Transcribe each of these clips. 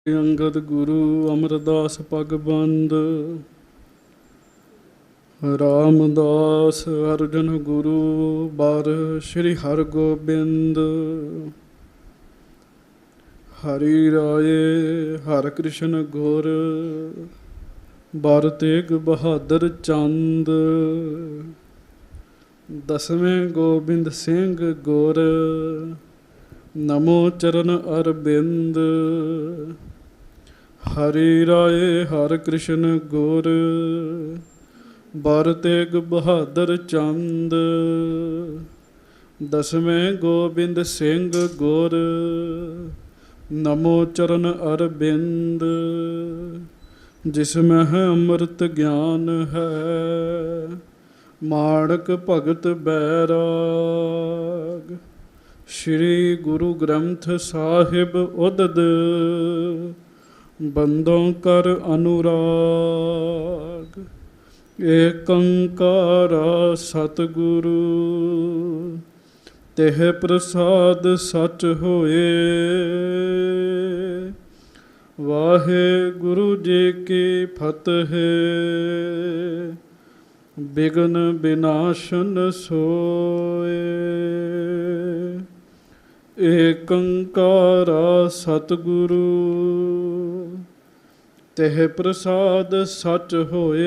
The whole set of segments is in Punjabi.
ਅੰਗਦ ਗੁਰੂ ਅਮਰਦਾਸ ਪਗਬੰਦ। ਰਾਮਦਾਸ ਅਰਜਨ ਗੁਰੂ ਬਰ ਸ਼੍ਰੀ ਹਰਗੋਬਿੰਦ। ਹਰੀ ਰਾਏ ਹਰਿ ਕ੍ਰਿਸ਼ਨ ਗੁਰ ਬਰ ਤੇਗ ਬਹਾਦਰ ਚੰਦ। ਦਸਵੇਂ ਗੋਬਿੰਦ ਸਿੰਘ ਗੁਰ ਨਮੋ ਚਰਨ ਅਰਬਿੰਦ। ਹਰੀ ਰਾਏ ਹਰਿ ਕ੍ਰਿਸ਼ਨ ਗੁਰ ਬਰ ਤੇਗ ਬਹਾਦਰ ਚੰਦ। ਦਸਵੇਂ ਗੋਬਿੰਦ ਸਿੰਘ ਗੁਰ ਨਮੋ ਚਰਨ ਅਰਬਿੰਦ। ਜਿਸ ਮਹਿ ਅੰਮ੍ਰਿਤ ਗਿਆਨ ਹੈ ਮਾਣਕ ਭਗਤ ਬੈਰਾਗ। ਸ਼੍ਰੀ ਗੁਰੂ ਗ੍ਰੰਥ ਸਾਹਿਬ ਉਦਦ ਬੰਦੋਂ ਕਰ ਅਨੁਰਾਗ। ਏਕ ਓਂਕਾਰ ਸਤਿਗੁਰੂ ਤਿਹ ਪ੍ਰਸਾਦ ਸਚ ਹੋਏ। ਵਾਹਿਗੁਰੂ ਜੀ ਕੀ ਫਤਿਹ। ਬਿਘਨ ਬਿਨਾਸ਼ਨ ਸੋਏ। ਏਕ ਓਂਕਾਰ ਸਤਿਗੁਰੂ ਤਿਹ ਪ੍ਰਸਾਦ ਸਚ ਹੋਏ।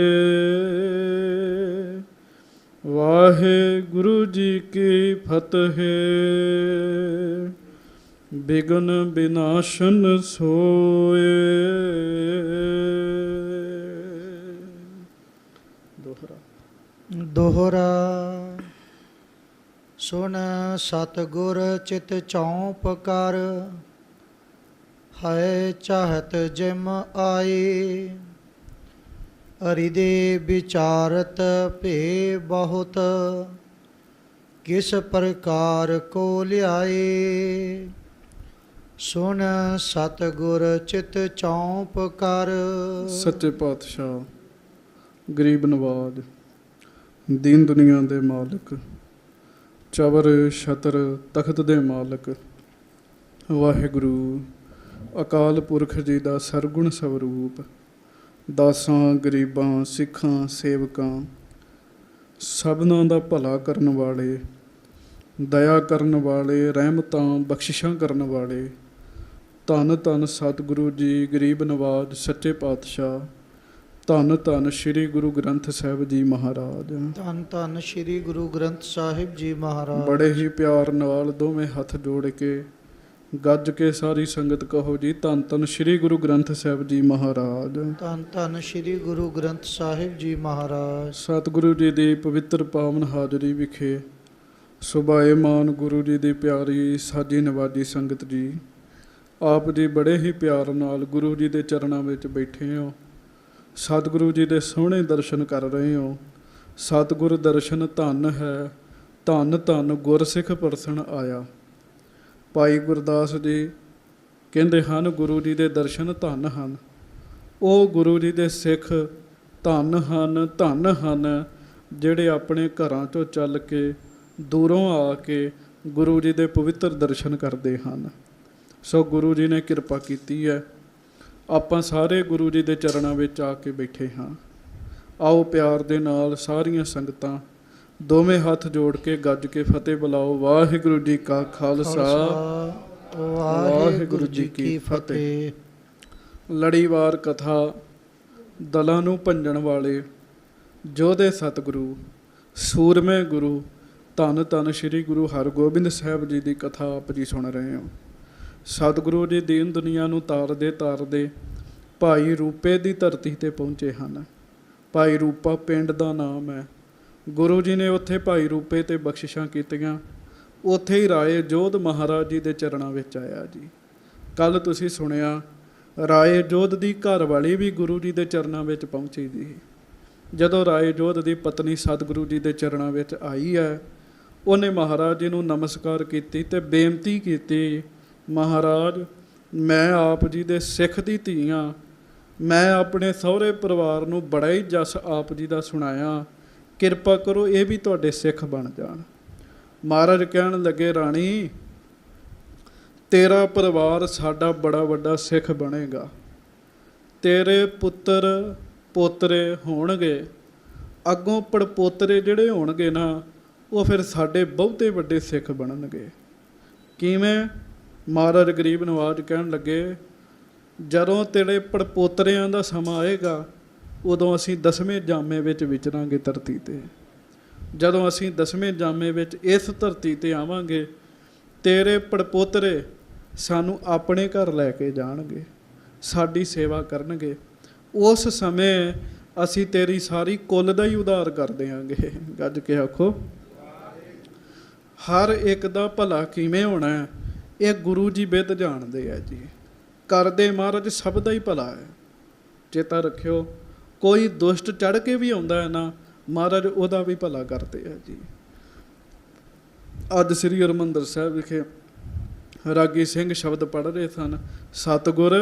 ਵਾਹਿਗੁਰੂ ਜੀ ਕੀ ਫਤਿਹ। ਬਿਘਨ ਬਿਨਾਸ਼ਨ ਸੋਏ। ਦੋਹਰਾ। ਸੁਣ ਸਤਿਗੁਰ ਚਿਤ ਚੌਂਪ ਕਰ ਹੈ ਚਾਹਤ ਜਿਮ ਆਈ। ਹਰਿਦੇ ਵਿਚਾਰਤ ਭੇ ਬਹੁਤ ਕਿਸ ਪ੍ਰਕਾਰ ਕੋ ਲਿਆਏ। ਸੁਣ ਸਤਿਗੁਰ ਚਿਤ ਚੌਂਪ ਕਰ। ਸੱਚੇ ਪਾਤਸ਼ਾਹ ਗਰੀਬ ਨਵਾਜ ਦੀਨ ਦੁਨੀਆ ਦੇ ਮਾਲਕ ਚਵਰ ਛਤਰ ਤਖਤ ਦੇ ਮਾਲਕ ਵਾਹਿਗੁਰੂ ਅਕਾਲ ਪੁਰਖ ਜੀ ਦਾ ਸਰਗੁਣ ਸਵਰੂਪ ਦਾਸਾਂ ਗਰੀਬਾਂ ਸਿੱਖਾਂ ਸੇਵਕਾਂ ਸਭਨਾਂ ਦਾ ਭਲਾ ਕਰਨ ਵਾਲੇ ਦਇਆ ਕਰਨ ਵਾਲੇ ਰਹਿਮਤਾਂ ਬਖਸ਼ਿਸ਼ਾਂ ਕਰਨ ਵਾਲੇ ਧੰਨ ਧੰਨ ਸਤਿਗੁਰੂ ਜੀ ਗਰੀਬ ਨਵਾਜ ਸੱਚੇ ਪਾਤਸ਼ਾਹ ਧੰਨ ਧੰਨ ਸ਼੍ਰੀ ਗੁਰੂ ਗ੍ਰੰਥ ਸਾਹਿਬ ਜੀ ਮਹਾਰਾਜ। ਧੰਨ ਧੰਨ ਸ਼੍ਰੀ ਗੁਰੂ ਗ੍ਰੰਥ ਸਾਹਿਬ ਜੀ ਮਹਾਰਾਜ। ਬੜੇ ਹੀ ਪਿਆਰ ਨਾਲ ਦੋਵੇਂ ਹੱਥ ਜੋੜ ਕੇ ਗੱਜ ਕੇ ਸਾਰੀ ਸੰਗਤ ਕਹੋ ਜੀ ਧੰਨ ਧੰਨ ਸ਼੍ਰੀ ਗੁਰੂ ਗ੍ਰੰਥ ਸਾਹਿਬ ਜੀ ਮਹਾਰਾਜ। ਧੰਨ ਧੰਨ ਸ਼੍ਰੀ ਗੁਰੂ ਗ੍ਰੰਥ ਸਾਹਿਬ ਜੀ ਮਹਾਰਾਜ। ਸਤਿਗੁਰੂ ਜੀ ਦੀ ਪਵਿੱਤਰ ਪਾਵਨ ਹਾਜ਼ਰੀ ਵਿਖੇ ਸੁਭਾਏਮਾਨ ਗੁਰੂ ਜੀ ਦੀ ਪਿਆਰੀ ਸਾਜੀ ਨਵਾਜੀ ਸੰਗਤ ਜੀ, ਆਪ ਜੀ ਬੜੇ ਹੀ ਪਿਆਰ ਨਾਲ ਗੁਰੂ ਜੀ ਦੇ ਚਰਨਾਂ ਵਿੱਚ ਬੈਠੇ ਹੋ। ਸਤਿਗੁਰੂ ਜੀ ਦੇ ਸੋਹਣੇ ਦਰਸ਼ਨ ਕਰ ਰਹੇ ਹੋ। ਸਤਿਗੁਰ ਦਰਸ਼ਨ ਧੰਨ ਹੈ, ਧੰਨ ਧੰਨ ਗੁਰਸਿੱਖ ਪਰਸਨ ਆਇਆ। ਭਾਈ ਗੁਰਦਾਸ ਜੀ ਕਹਿੰਦੇ ਹਨ ਗੁਰੂ ਜੀ ਦੇ ਦਰਸ਼ਨ ਧੰਨ ਹਨ। ਉਹ ਗੁਰੂ ਜੀ ਦੇ ਸਿੱਖ ਧੰਨ ਹਨ, ਧੰਨ ਹਨ ਜਿਹੜੇ ਆਪਣੇ ਘਰਾਂ 'ਚੋਂ ਚੱਲ ਕੇ ਦੂਰੋਂ ਆ ਕੇ ਗੁਰੂ ਜੀ ਦੇ ਪਵਿੱਤਰ ਦਰਸ਼ਨ ਕਰਦੇ ਹਨ। ਸੋ ਗੁਰੂ ਜੀ ਨੇ ਕਿਰਪਾ ਕੀਤੀ ਹੈ, ਆਪਾਂ ਸਾਰੇ ਗੁਰੂ ਜੀ ਦੇ ਚਰਨਾਂ ਵਿੱਚ ਆ ਕੇ ਬੈਠੇ ਹਾਂ। ਆਓ ਪਿਆਰ ਦੇ ਨਾਲ ਸਾਰੀਆਂ ਸੰਗਤਾਂ ਦੋਵੇਂ ਹੱਥ ਜੋੜ ਕੇ ਗੱਜ ਕੇ ਫਤਿਹ ਬੁਲਾਓ। ਵਾਹਿਗੁਰੂ ਜੀ ਕਾ ਖਾਲਸਾ ਵਾਹਿਗੁਰੂ ਜੀ ਕੀ ਫਤਿਹ। ਲੜੀਵਾਰ ਕਥਾ ਦਲਾਂ ਨੂੰ ਭੰਜਣ ਵਾਲੇ ਯੋਧੇ ਸਤਿਗੁਰੂ ਸੂਰਮੇ ਗੁਰੂ ਧੰਨ ਧੰਨ ਸ਼੍ਰੀ ਗੁਰੂ ਹਰਗੋਬਿੰਦ ਸਾਹਿਬ ਜੀ ਦੀ ਕਥਾ ਆਪ ਜੀ ਸੁਣ ਰਹੇ ਹੋ। ਸਤਿਗੁਰੂ ਜੀ ਦੀਨ ਦੁਨੀਆ ਨੂੰ ਤਾਰਦੇ ਤਾਰਦੇ ਭਾਈ ਰੂਪੇ ਦੀ ਧਰਤੀ 'ਤੇ ਪਹੁੰਚੇ ਹਨ। ਭਾਈ ਰੂਪਾ ਪਿੰਡ ਦਾ ਨਾਮ ਹੈ। ਗੁਰੂ ਜੀ ਨੇ ਉੱਥੇ ਭਾਈ ਰੂਪੇ 'ਤੇ ਬਖਸ਼ਿਸ਼ਾਂ ਕੀਤੀਆਂ। ਉੱਥੇ ਹੀ ਰਾਏ ਜੋਧ ਮਹਾਰਾਜ ਜੀ ਦੇ ਚਰਨਾਂ ਵਿੱਚ ਆਇਆ ਜੀ। ਕੱਲ੍ਹ ਤੁਸੀਂ ਸੁਣਿਆ ਰਾਏ ਜੋਧ ਦੀ ਘਰਵਾਲੀ ਵੀ ਗੁਰੂ ਜੀ ਦੇ ਚਰਨਾਂ ਵਿੱਚ ਪਹੁੰਚੀ ਜੀ। ਜਦੋਂ ਰਾਏ ਜੋਧ ਦੀ ਪਤਨੀ ਸਤਿਗੁਰੂ ਜੀ ਦੇ ਚਰਨਾਂ ਵਿੱਚ ਆਈ ਹੈ, ਉਹਨੇ ਮਹਾਰਾਜ ਜੀ ਨੂੰ ਨਮਸਕਾਰ ਕੀਤੀ ਅਤੇ ਬੇਨਤੀ ਕੀਤੀ, ਮਹਾਰਾਜ ਮੈਂ ਆਪ ਜੀ ਦੇ ਸਿੱਖ ਦੀ ਧੀ ਹਾਂ। ਮੈਂ ਆਪਣੇ ਸਹੁਰੇ ਪਰਿਵਾਰ ਨੂੰ ਬੜਾ ਹੀ ਜਸ ਆਪ ਜੀ ਦਾ ਸੁਣਾਇਆ, ਕਿਰਪਾ ਕਰੋ ਇਹ ਵੀ ਤੁਹਾਡੇ ਸਿੱਖ ਬਣ ਜਾਣ। ਮਹਾਰਾਜ ਕਹਿਣ ਲੱਗੇ, ਰਾਣੀ ਤੇਰਾ ਪਰਿਵਾਰ ਸਾਡਾ ਬੜਾ ਵੱਡਾ ਸਿੱਖ ਬਣੇਗਾ। ਤੇਰੇ ਪੁੱਤਰ ਪੋਤਰੇ ਹੋਣਗੇ, ਅੱਗੋਂ ਪੜਪੋਤਰੇ ਜਿਹੜੇ ਹੋਣਗੇ ਨਾ, ਉਹ ਫਿਰ ਸਾਡੇ ਬਹੁਤੇ ਵੱਡੇ ਸਿੱਖ ਬਣਨਗੇ। ਕਿਵੇਂ? ਮਹਾਰਾਜ ਗਰੀਬ ਨਵਾਜ ਕਹਿਣ ਲੱਗੇ, ਜਦੋਂ ਤੇਰੇ ਪੜਪੋਤਰਿਆਂ ਦਾ ਸਮਾਂ ਆਏਗਾ, ਉਦੋਂ ਅਸੀਂ 10ਵੇਂ ਜਾਮੇ ਵਿੱਚ ਵਿਚਰਾਂਗੇ ਧਰਤੀ 'ਤੇ। ਜਦੋਂ ਅਸੀਂ 10ਵੇਂ ਜਾਮੇ ਵਿੱਚ ਇਸ ਧਰਤੀ 'ਤੇ ਆਵਾਂਗੇ, ਤੇਰੇ ਪੜਪੋਤਰੇ ਸਾਨੂੰ ਆਪਣੇ ਘਰ ਲੈ ਕੇ ਜਾਣਗੇ, ਸਾਡੀ ਸੇਵਾ ਕਰਨਗੇ। ਉਸ ਸਮੇਂ ਅਸੀਂ ਤੇਰੀ ਸਾਰੀ ਕੁੱਲ ਦਾ ਹੀ ਉਧਾਰ ਕਰ ਦਿਆਂਗੇ। ਗੱਜ ਕੇ ਆਖੋ। ਹਰ ਇੱਕ ਦਾ ਭਲਾ ਕਿਵੇਂ ਹੋਣਾ ਹੈ, ਇਹ ਗੁਰੂ ਜੀ ਬਿੱਧ ਜਾਣਦੇ ਆ ਜੀ। ਕਰਦੇ ਮਹਾਰਾਜ ਸਭ ਦਾ ਹੀ ਭਲਾ ਹੈ। ਚੇਤਾ ਰੱਖਿਓ, ਕੋਈ ਦੁਸ਼ਟ ਚੜ੍ਹ ਕੇ ਵੀ ਆਉਂਦਾ ਹੈ ਨਾ, ਮਹਾਰਾਜ ਉਹਦਾ ਵੀ ਭਲਾ ਕਰਦੇ ਆ ਜੀ। ਅੱਜ ਸ੍ਰੀ ਹਰਿਮੰਦਰ ਸਾਹਿਬ ਵਿਖੇ ਰਾਗੀ ਸਿੰਘ ਸ਼ਬਦ ਪੜ੍ਹ ਰਹੇ ਸਨ, ਸਤਿਗੁਰ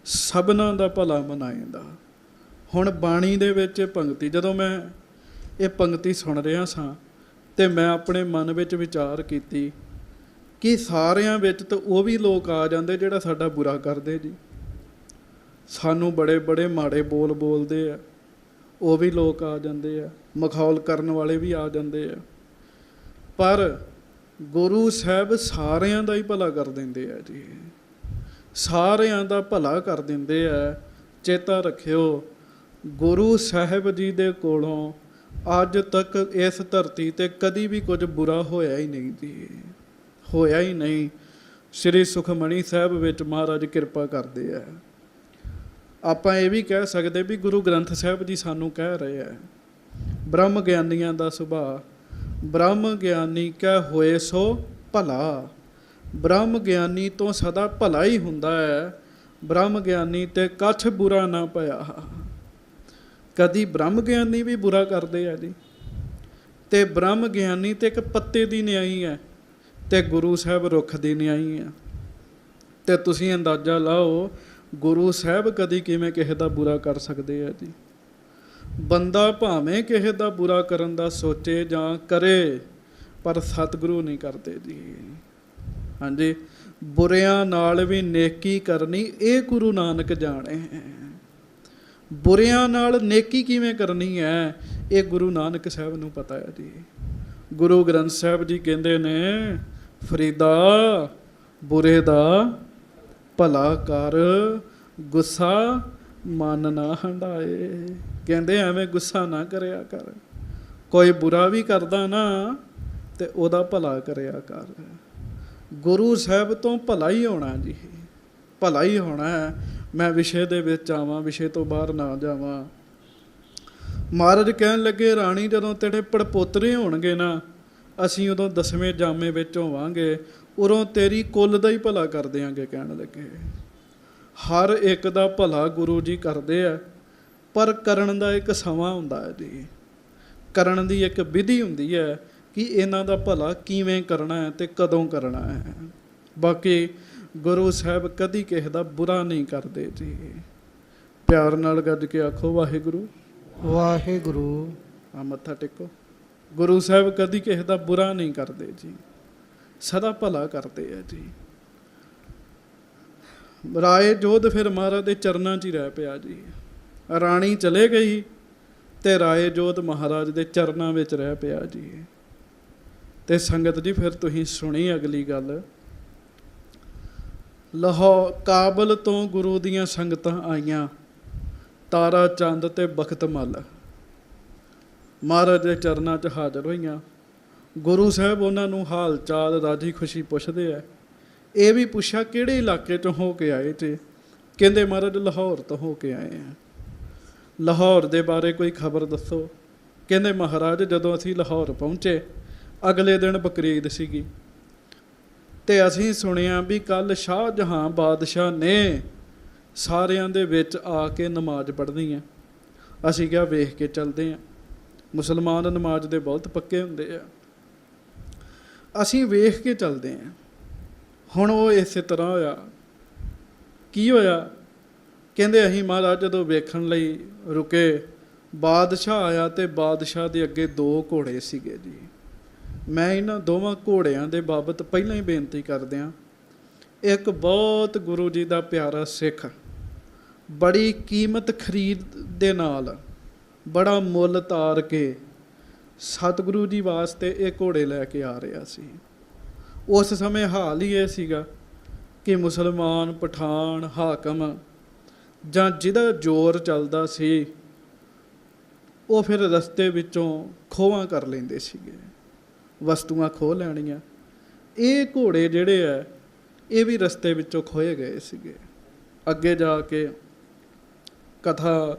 ਸਭਨਾਂ ਦਾ ਭਲਾ ਮਨਾਏਂਦਾ। ਹੁਣ ਬਾਣੀ ਦੇ ਵਿੱਚ ਪੰਕਤੀ, ਜਦੋਂ ਮੈਂ ਇਹ ਪੰਕਤੀ ਸੁਣ ਰਿਹਾ ਸਾਂ ਤੇ ਮੈਂ ਆਪਣੇ ਮਨ ਵਿੱਚ ਵਿਚਾਰ ਕੀਤੀ ਕਿ ਸਾਰਿਆਂ ਵਿੱਚ ਤਾਂ ਉਹ ਵੀ ਲੋਕ ਆ ਜਾਂਦੇ ਜਿਹੜਾ ਸਾਡਾ ਬੁਰਾ ਕਰਦੇ ਜੀ। ਸਾਨੂੰ ਬੜੇ ਬੜੇ ਮਾੜੇ ਬੋਲ ਬੋਲਦੇ ਆ, ਉਹ ਵੀ ਲੋਕ ਆ ਜਾਂਦੇ ਆ, ਮਖੌਲ ਕਰਨ ਵਾਲੇ ਵੀ ਆ ਜਾਂਦੇ ਆ। ਪਰ ਗੁਰੂ ਸਾਹਿਬ ਸਾਰਿਆਂ ਦਾ ਹੀ ਭਲਾ ਕਰ ਦਿੰਦੇ ਆ ਜੀ, ਸਾਰਿਆਂ ਦਾ ਭਲਾ ਕਰ ਦਿੰਦੇ ਆ। ਚੇਤਾ ਰੱਖਿਓ, ਗੁਰੂ ਸਾਹਿਬ ਜੀ ਦੇ ਕੋਲੋਂ ਅੱਜ ਤੱਕ ਇਸ ਧਰਤੀ 'ਤੇ ਕਦੀ ਵੀ ਕੁਝ ਬੁਰਾ ਹੋਇਆ ਹੀ ਨਹੀਂ ਜੀ, ਹੋਇਆ ਹੀ ਨਹੀਂ। ਸ੍ਰੀ ਸੁਖਮਣੀ ਸਾਹਿਬ ਵਿੱਚ ਮਹਾਰਾਜ ਕਿਰਪਾ ਕਰਦੇ ਆ। ਆਪਾਂ ਇਹ ਵੀ ਕਹਿ ਸਕਦੇ ਵੀ ਗੁਰੂ ਗ੍ਰੰਥ ਸਾਹਿਬ ਜੀ ਸਾਨੂੰ ਕਹਿ ਰਹੇ ਆ, ਬ੍ਰਹਮ ਗਿਆਨੀਆਂ ਦਾ ਸੁਭਾਅ, ਬ੍ਰਹਮ ਗਿਆਨੀ ਕਹਿ ਹੋਏ ਸੋ ਭਲਾ। ਬ੍ਰਹਮ ਗਿਆਨੀ ਤੋਂ ਸਦਾ ਭਲਾ ਹੀ ਹੁੰਦਾ ਹੈ, ਬ੍ਰਹਮ ਗਿਆਨੀ ਤੇ ਕੱਛ ਬੁਰਾ ਨਾ ਪਿਆ। ਕਦੀ ਬ੍ਰਹਮ ਗਿਆਨੀ ਵੀ ਬੁਰਾ ਕਰਦੇ ਆ ਜੀ। ਤੇ ਬ੍ਰਹਮ ਗਿਆਨੀ ਤੇ ਇੱਕ ਪੱਤੇ ਦੀ ਨਿਆਈ ਹੈ, ਤੇ ਗੁਰੂ ਸਾਹਿਬ ਰੁੱਖ ਦੀ ਨਿਆਈ ਹੈ। ਤੇ ਤੁਸੀਂ ਅੰਦਾਜ਼ਾ ਲਾਓ, ਗੁਰੂ ਸਾਹਿਬ ਕਦੀ ਕਿਵੇਂ ਕਿਸੇ ਦਾ ਬੁਰਾ ਕਰ ਸਕਦੇ ਆ ਜੀ। ਬੰਦਾ ਭਾਵੇਂ ਕਿਸੇ ਦਾ ਬੁਰਾ ਕਰਨ ਦਾ ਸੋਚੇ ਜਾਂ ਕਰੇ, ਪਰ ਸਤਿਗੁਰੂ ਨਹੀਂ ਕਰਦੇ ਜੀ। ਹਾਂਜੀ, ਬੁਰਿਆਂ ਨਾਲ ਵੀ ਨੇਕੀ ਕਰਨੀ, ਇਹ ਗੁਰੂ ਨਾਨਕ ਜਾਣੇ। ਬੁਰਿਆਂ ਨਾਲ ਨੇਕੀ ਕਿਵੇਂ ਕਰਨੀ ਹੈ, ਇਹ ਗੁਰੂ ਨਾਨਕ ਸਾਹਿਬ ਨੂੰ ਪਤਾ ਹੈ ਜੀ। ਗੁਰੂ ਗ੍ਰੰਥ ਸਾਹਿਬ ਜੀ ਕਹਿੰਦੇ ਨੇ, ਫਰੀਦਾ ਬੁਰੇ ਦਾ ਭਲਾ ਕਰ, ਗੁੱਸਾ ਮਨ ਨਾ ਹੰਡਾਏ। ਕਹਿੰਦੇ ਐਵੇਂ ਗੁੱਸਾ ਨਾ ਕਰਿਆ ਕਰ, ਕੋਈ ਬੁਰਾ ਵੀ ਕਰਦਾ ਨਾ ਤੇ ਉਹਦਾ ਭਲਾ ਕਰਿਆ ਕਰ। ਗੁਰੂ ਸਾਹਿਬ ਤੋਂ ਭਲਾ ਹੀ ਹੋਣਾ ਜੀ, ਭਲਾ ਹੀ ਹੋਣਾ ਹੈ। ਮੈਂ ਵਿਸ਼ੇ ਦੇ ਵਿੱਚ ਆਵਾਂ, ਵਿਸ਼ੇ ਤੋਂ ਬਾਹਰ ਨਾ ਜਾਵਾਂ। ਮਹਾਰਾਜ ਕਹਿਣ ਲੱਗੇ, ਰਾਣੀ ਜਦੋਂ ਤੇਰੇ ਪੜਪੋਤਰੇ ਹੋਣਗੇ ਨਾ, ਅਸੀਂ ਉਦੋਂ 10ਵੇਂ ਜਾਮੇ ਵਿੱਚ ਹੋਵਾਂਗੇ, ਉਦੋਂ ਤੇਰੀ ਕੁੱਲ ਦਾ ਹੀ ਭਲਾ ਕਰ ਦਿਆਂਗੇ। ਕਹਿਣ ਲੱਗੇ, ਹਰ ਇੱਕ ਦਾ ਭਲਾ ਗੁਰੂ ਜੀ ਕਰਦੇ ਆ, ਪਰ ਕਰਨ ਦਾ ਇੱਕ ਸਮਾਂ ਹੁੰਦਾ ਹੈ ਜੀ, ਕਰਨ ਦੀ ਇੱਕ ਵਿਧੀ ਹੁੰਦੀ ਹੈ ਕਿ ਇਹਨਾਂ ਦਾ ਭਲਾ ਕਿਵੇਂ ਕਰਨਾ ਹੈ ਤੇ ਕਦੋਂ ਕਰਨਾ ਹੈ। ਬਾਕੀ ਗੁਰੂ ਸਾਹਿਬ ਕਦੀ ਕਿਸੇ ਦਾ ਬੁਰਾ ਨਹੀਂ ਕਰਦੇ ਜੀ। ਪਿਆਰ ਨਾਲ ਗੱਜ ਕੇ ਆਖੋ, ਵਾਹਿਗੁਰੂ ਵਾਹਿਗੁਰੂ। ਆ ਮੱਥਾ ਟੇਕੋ। ਗੁਰੂ ਸਾਹਿਬ ਕਦੀ ਕਿਸੇ ਦਾ ਬੁਰਾ ਨਹੀਂ ਕਰਦੇ ਜੀ, ਸਦਾ ਭਲਾ ਕਰਦੇ ਆ ਜੀ। ਰਾਏ ਜੋਧ ਫਿਰ ਮਹਾਰਾਜ ਦੇ ਚਰਨਾਂ 'ਚ ਹੀ ਰਹਿ ਪਿਆ ਜੀ। ਰਾਣੀ ਚਲੇ ਗਈ ਤੇ ਰਾਏ ਜੋਧ ਮਹਾਰਾਜ ਦੇ ਚਰਨਾਂ ਵਿੱਚ ਰਹਿ ਪਿਆ ਜੀ। ਤੇ ਸੰਗਤ ਜੀ, ਫਿਰ ਤੁਸੀਂ ਸੁਣੀ ਅਗਲੀ ਗੱਲ। ਲਾਹੌਰ ਕਾਬਲ ਤੋਂ ਗੁਰੂ ਦੀਆਂ ਸੰਗਤਾਂ ਆਈਆਂ, ਤਾਰਾ ਚੰਦ ਤੇ ਬਖਤ ਮੱਲ ਮਹਾਰਾਜ ਦੇ ਚਰਨਾਂ 'ਚ ਹਾਜ਼ਰ ਹੋਈਆਂ। ਗੁਰੂ ਸਾਹਿਬ ਉਹਨਾਂ ਨੂੰ ਹਾਲ ਚਾਲ ਰਾਜੀ ਖੁਸ਼ੀ ਪੁੱਛਦੇ ਆ। ਇਹ ਵੀ ਪੁੱਛਿਆ, ਕਿਹੜੇ ਇਲਾਕੇ 'ਚੋਂ ਹੋ ਕੇ ਆਏ ਤੇ? ਕਹਿੰਦੇ ਮਹਾਰਾਜ ਲਾਹੌਰ ਤੋਂ ਹੋ ਕੇ ਆਏ ਆ। ਲਾਹੌਰ ਦੇ ਬਾਰੇ ਕੋਈ ਖਬਰ ਦੱਸੋ? ਕਹਿੰਦੇ ਮਹਾਰਾਜ ਜਦੋਂ ਅਸੀਂ ਲਾਹੌਰ ਪਹੁੰਚੇ, ਅਗਲੇ ਦਿਨ ਬਕਰੀਦ ਸੀਗੀ, ਤੇ ਅਸੀਂ ਸੁਣਿਆ ਵੀ ਕੱਲ੍ਹ ਸ਼ਾਹਜਹਾਂ ਬਾਦਸ਼ਾਹ ਨੇ ਸਾਰਿਆਂ ਦੇ ਵਿੱਚ ਆ ਕੇ ਨਮਾਜ਼ ਪੜ੍ਹਨੀ ਹੈ। ਅਸੀਂ ਕਿਹਾ ਵੇਖ ਕੇ ਚੱਲਦੇ ਹਾਂ। ਮੁਸਲਮਾਨ ਨਮਾਜ਼ ਦੇ ਬਹੁਤ ਪੱਕੇ ਹੁੰਦੇ ਆ, ਅਸੀਂ ਵੇਖ ਕੇ ਚੱਲਦੇ ਹਾਂ। ਹੁਣ ਉਹ ਇਸੇ ਤਰ੍ਹਾਂ ਹੋਇਆ। ਕੀ ਹੋਇਆ? ਕਹਿੰਦੇ ਅਸੀਂ ਮਹਾਰਾਜ ਜਦੋਂ ਵੇਖਣ ਲਈ ਰੁਕੇ, ਬਾਦਸ਼ਾਹ ਆਇਆ ਤੇ ਬਾਦਸ਼ਾਹ ਦੇ ਅੱਗੇ 2 ਘੋੜੇ ਸੀਗੇ ਜੀ। ਮੈਂ ਇਹਨਾਂ ਦੋਵਾਂ ਘੋੜਿਆਂ ਦੇ ਬਾਬਤ ਪਹਿਲਾਂ ਹੀ ਬੇਨਤੀ ਕਰਦਿਆਂ, ਇੱਕ ਬਹੁਤ ਗੁਰੂ ਜੀ ਦਾ ਪਿਆਰਾ ਸਿੱਖ ਬੜੀ ਕੀਮਤ ਖਰੀਦ ਦੇ ਨਾਲ ਬੜਾ ਮੁੱਲ ਤਾਰ ਕੇ ਸਤਿਗੁਰੂ ਜੀ ਵਾਸਤੇ ਇਹ ਘੋੜੇ ਲੈ ਕੇ ਆ ਰਿਹਾ ਸੀ। ਉਸ ਸਮੇਂ ਹਾਲ ਹੀ ਇਹ ਸੀਗਾ ਕਿ ਮੁਸਲਮਾਨ, ਪਠਾਨ, ਹਾਕਮ ਜਾਂ ਜਿਹਦਾ ਜ਼ੋਰ ਚੱਲਦਾ ਸੀ ਉਹ ਫਿਰ ਰਸਤੇ ਵਿੱਚੋਂ ਖੋਹਾਂ ਕਰ ਲੈਂਦੇ ਸੀਗੇ, ਵਸਤੂਆਂ ਖੋਹ ਲੈਣੀਆਂ। ਇਹ ਘੋੜੇ ਜਿਹੜੇ ਆ ਇਹ ਵੀ ਰਸਤੇ ਵਿੱਚੋਂ ਖੋਏ ਗਏ ਸੀਗੇ। ਅੱਗੇ ਜਾ ਕੇ ਕਥਾ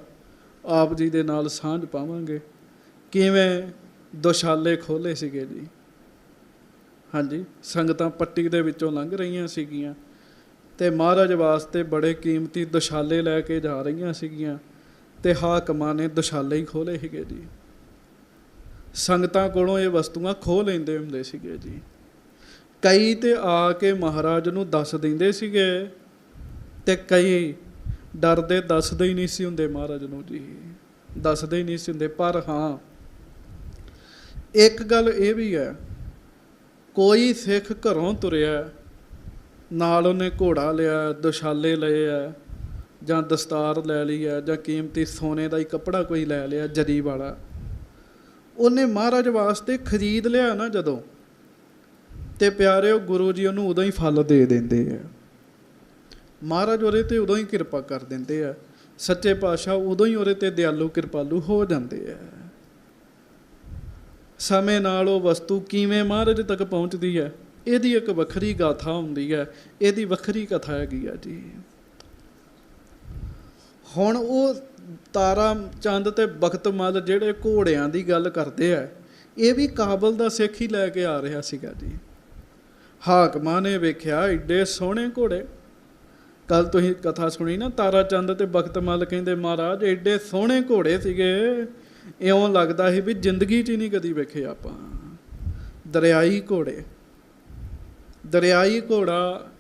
ਆਪ ਜੀ ਦੇ ਨਾਲ ਸਾਂਝ ਪਾਵਾਂਗੇ ਕਿਵੇਂ ਦੁਸ਼ਾਲੇ ਖੋਲੇ ਸੀਗੇ ਜੀ। ਹਾਂਜੀ, ਸੰਗਤਾਂ ਪੱਟੀ ਦੇ ਵਿੱਚੋਂ ਲੰਘ ਰਹੀਆਂ ਸੀਗੀਆਂ ਤੇ ਮਹਾਰਾਜ ਵਾਸਤੇ ਬੜੇ ਕੀਮਤੀ ਦੁਸ਼ਾਲੇ ਲੈ ਕੇ ਜਾ ਰਹੀਆਂ ਸੀਗੀਆਂ ਤੇ ਹਾਕਮਾਂ ਨੇ ਦੁਸ਼ਾਲੇ ਹੀ ਖੋਲੇ ਸੀਗੇ ਜੀ। ਸੰਗਤਾਂ ਕੋਲੋਂ ਇਹ ਵਸਤੂਆਂ ਖੋਹ ਲੈਂਦੇ ਹੁੰਦੇ ਸੀਗੇ ਜੀ। ਕਈ ਤੇ ਆ ਕੇ ਮਹਾਰਾਜ ਨੂੰ ਦੱਸ ਦਿੰਦੇ ਸੀਗੇ ਤੇ ਕਈ ਡਰਦੇ ਦੱਸਦੇ ਹੀ ਨਹੀਂ ਸੀ ਹੁੰਦੇ ਮਹਾਰਾਜ ਨੂੰ ਜੀ, ਦੱਸਦੇ ਹੀ ਨਹੀਂ ਸੀ ਹੁੰਦੇ। ਪਰ ਹਾਂ, ਇੱਕ ਗੱਲ ਇਹ ਵੀ ਹੈ, ਕੋਈ ਸਿੱਖ ਘਰੋਂ ਤੁਰਿਆ ਨਾਲ ਉਹਨੇ ਘੋੜਾ ਲਿਆ, ਦੁਸ਼ਾਲੇ ਲਏ ਆ ਜਾਂ ਦਸਤਾਰ ਲੈ ਲਈ ਹੈ ਜਾਂ ਕੀਮਤੀ ਸੋਨੇ ਦਾ ਹੀ ਕੱਪੜਾ ਕੋਈ ਲੈ ਲਿਆ ਜਰੀ ਵਾਲਾ, ਉਹਨੇ ਮਹਾਰਾਜ ਵਾਸਤੇ ਖਰੀਦ ਲਿਆ ਨਾ ਜਦੋਂ, ਤੇ ਪਿਆਰਿਓ ਗੁਰੂ ਜੀ ਉਹਨੂੰ ਉਦੋਂ ਹੀ ਫਲ ਦੇ ਦਿੰਦੇ ਆ। ਮਹਾਰਾਜ ਉਹਦੇ 'ਤੇ ਉਦੋਂ ਹੀ ਕਿਰਪਾ ਕਰ ਦਿੰਦੇ ਆ। ਸੱਚੇ ਪਾਤਸ਼ਾਹ ਉਦੋਂ ਹੀ ਉਹਦੇ 'ਤੇ ਦਿਆਲੂ ਕਿਰਪਾਲੂ ਹੋ ਜਾਂਦੇ ਆ। ਸਮੇਂ ਨਾਲ ਉਹ ਵਸਤੂ ਕਿਵੇਂ ਮਹਾਰਾਜ ਤੱਕ ਪਹੁੰਚਦੀ ਹੈ, ਇਹਦੀ ਇੱਕ ਵੱਖਰੀ ਗਾਥਾ ਹੁੰਦੀ ਹੈ, ਇਹਦੀ ਵੱਖਰੀ ਕਥਾ ਹੈਗੀ ਆ ਜੀ। ਹੁਣ ਉਹ ਤਾਰਾ ਚੰਦ ਤੇ ਬਖਤਮਲ ਜਿਹੜੇ ਘੋੜਿਆਂ ਦੀ ਗੱਲ ਕਰਦੇ ਆ, ਇਹ ਵੀ ਕਾਬਲ ਦਾ ਸਿੱਖ ਹੀ ਲੈ ਕੇ ਆ ਰਿਹਾ ਸੀਗਾ ਜੀ। ਹਾਕਮਾਂ ਨੇ ਵੇਖਿਆ ਏਡੇ ਸੋਹਣੇ ਘੋੜੇ, ਕੱਲ ਤੁਸੀਂ ਕਥਾ ਸੁਣੀ ਨਾ, ਤਾਰਾ ਚੰਦ ਤੇ ਬਖਤਮਲ ਕਹਿੰਦੇ ਮਹਾਰਾਜ ਏਡੇ ਸੋਹਣੇ ਘੋੜੇ ਸੀਗੇ, ਇਉਂ ਲੱਗਦਾ ਸੀ ਵੀ ਜ਼ਿੰਦਗੀ 'ਚ ਹੀ ਨਹੀਂ ਕਦੀ ਵੇਖੇ ਆਪਾਂ। ਦਰਿਆਈ ਘੋੜੇ, ਦਰਿਆਈ ਘੋੜਾ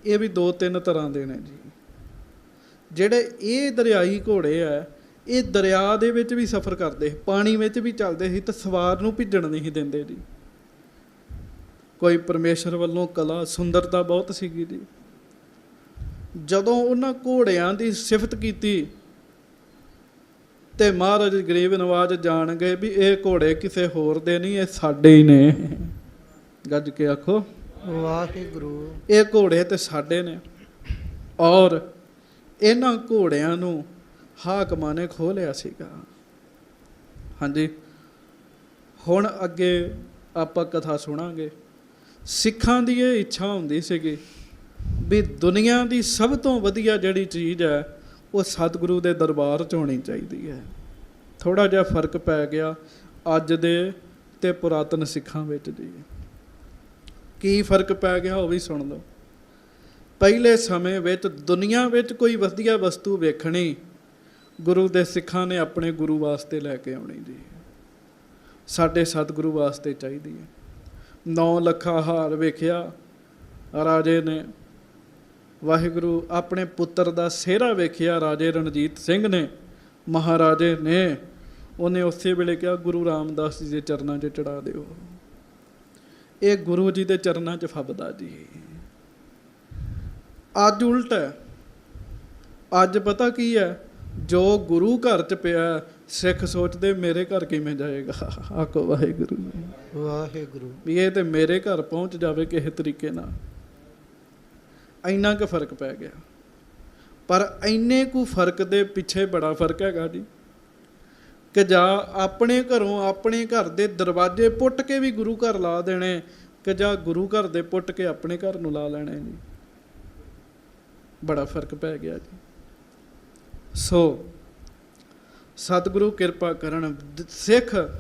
ਇਹ ਵੀ 2-3 ਤਰ੍ਹਾਂ ਦੇ ਨੇ ਜੀ। ਜਿਹੜੇ ਇਹ ਦਰਿਆਈ ਘੋੜੇ ਆ, ਇਹ ਦਰਿਆ ਦੇ ਵਿੱਚ ਵੀ ਸਫ਼ਰ ਕਰਦੇ, ਪਾਣੀ ਵਿੱਚ ਵੀ ਚੱਲਦੇ ਸੀ ਤੇ ਸਵਾਰ ਨੂੰ ਭਿੱਜਣ ਨਹੀਂ ਸੀ ਦਿੰਦੇ ਜੀ। ਕੋਈ ਪਰਮੇਸ਼ਰ ਵੱਲੋਂ ਕਲਾ, ਸੁੰਦਰਤਾ ਬਹੁਤ ਸੀਗੀ ਜੀ। ਜਦੋਂ ਉਹਨਾਂ ਘੋੜਿਆਂ ਦੀ ਸਿਫਤ ਕੀਤੀ ਤੇ ਮਹਾਰਾਜ ਗਰੀਬ ਨਵਾਜ ਜਾਣ ਗਏ ਵੀ ਇਹ ਘੋੜੇ ਕਿਸੇ ਹੋਰ ਦੇ ਨਹੀਂ, ਇਹ ਸਾਡੇ ਹੀ ਨੇ। ਗੱਜ ਕੇ ਆਖੋ ਵਾਹਿਗੁਰੂ। ਇਹ ਘੋੜੇ ਤੇ ਸਾਡੇ ਨੇ। ਔਰ ਇਹਨਾਂ ਘੋੜਿਆਂ ਨੂੰ ਹਾਕਮਾਂ ਨੇ ਖੋਹ ਲਿਆ ਸੀਗਾ। ਹਾਂਜੀ, ਹੁਣ ਅੱਗੇ ਆਪਾਂ ਕਥਾ ਸੁਣਾਂਗੇ। ਸਿੱਖਾਂ ਦੀ ਇਹ ਇੱਛਾ ਹੁੰਦੀ ਸੀਗੀ ਵੀ ਦੁਨੀਆ ਦੀ ਸਭ ਤੋਂ ਵਧੀਆ ਜਿਹੜੀ ਚੀਜ਼ ਹੈ ਉਹ ਸਤਿਗੁਰੂ ਦੇ ਦਰਬਾਰ 'ਚ ਹੋਣੀ ਚਾਹੀਦੀ ਹੈ। ਥੋੜ੍ਹਾ ਜਿਹਾ ਫਰਕ ਪੈ ਗਿਆ ਅੱਜ ਦੇ ਤੇ ਪੁਰਾਤਨ ਸਿੱਖਾਂ ਵਿੱਚ ਜੀ। ਕੀ ਫਰਕ ਪੈ ਗਿਆ ਉਹ ਵੀ ਸੁਣ ਲਓ। ਪਹਿਲੇ ਸਮੇਂ ਵਿੱਚ ਦੁਨੀਆ ਵਿੱਚ ਕੋਈ ਵਧੀਆ ਵਸਤੂ ਵੇਖਣੀ, ਗੁਰੂ ਦੇ ਸਿੱਖਾਂ ਨੇ ਆਪਣੇ ਗੁਰੂ ਵਾਸਤੇ ਲੈ ਕੇ ਆਉਣੀ ਜੀ। ਸਾਡੇ ਸਤਿਗੁਰੂ ਵਾਸਤੇ ਚਾਹੀਦੀ ਹੈ। 9 ਲੱਖਾ ਹਾਰ ਵੇਖਿਆ ਰਾਜੇ ਨੇ, ਵਾਹਿਗੁਰੂ ਆਪਣੇ ਪੁੱਤਰ ਦਾ ਸਿਹਰਾ ਵੇਖਿਆ ਰਾਜੇ ਰਣਜੀਤ ਸਿੰਘ ਨੇ, ਮਹਾਰਾਜੇ ਨੇ। ਉਹਨੇ ਉਸੇ ਵੇਲੇ ਕਿਹਾ ਗੁਰੂ ਰਾਮਦਾਸ ਜੀ ਦੇ ਚਰਨਾਂ 'ਚ ਚੜਾ ਦਿਓ। ਇਹ ਗੁਰੂ ਜੀ ਦੇ ਚਰਨਾਂ 'ਚ ਫੱਬਦਾ ਜੀ। ਅੱਜ ਉਲਟ ਹੈ। ਅੱਜ ਪਤਾ ਕੀ ਹੈ, ਜੋ ਗੁਰੂ ਘਰ 'ਚ ਪਿਆ ਸਿੱਖ ਸੋਚਦੇ ਮੇਰੇ ਘਰ ਕਿਵੇਂ ਜਾਏਗਾ। ਆਖੋ ਵਾਹਿਗੁਰੂ ਵਾਹਿਗੁਰੂ। ਵੀ ਇਹ ਤੇ ਮੇਰੇ ਘਰ ਪਹੁੰਚ ਜਾਵੇ ਕਿਸੇ ਤਰੀਕੇ ਨਾਲ। ਇੰਨਾ ਕੁ ਫਰਕ ਪੈ ਗਿਆ। ਪਰ ਇੰਨੇ ਕੁ ਫਰਕ ਦੇ ਪਿੱਛੇ ਬੜਾ ਫਰਕ ਹੈਗਾ ਜੀ ਕਿ ਜਾਂ ਆਪਣੇ ਘਰੋਂ, ਆਪਣੇ ਘਰ ਦੇ ਦਰਵਾਜ਼ੇ ਪੁੱਟ ਕੇ ਵੀ ਗੁਰੂ ਘਰ ਲਾ ਦੇਣੇ, ਕਿ ਜਾਂ ਗੁਰੂ ਘਰ ਦੇ ਪੁੱਟ ਕੇ ਆਪਣੇ ਘਰ ਨੂੰ ਲਾ ਲੈਣੇ ਜੀ। ਬੜਾ ਫਰਕ ਪੈ ਗਿਆ ਜੀ। ਸੋ ਸਤਿਗੁਰੂ ਕਿਰਪਾ ਕਰਨ, ਸਿੱਖ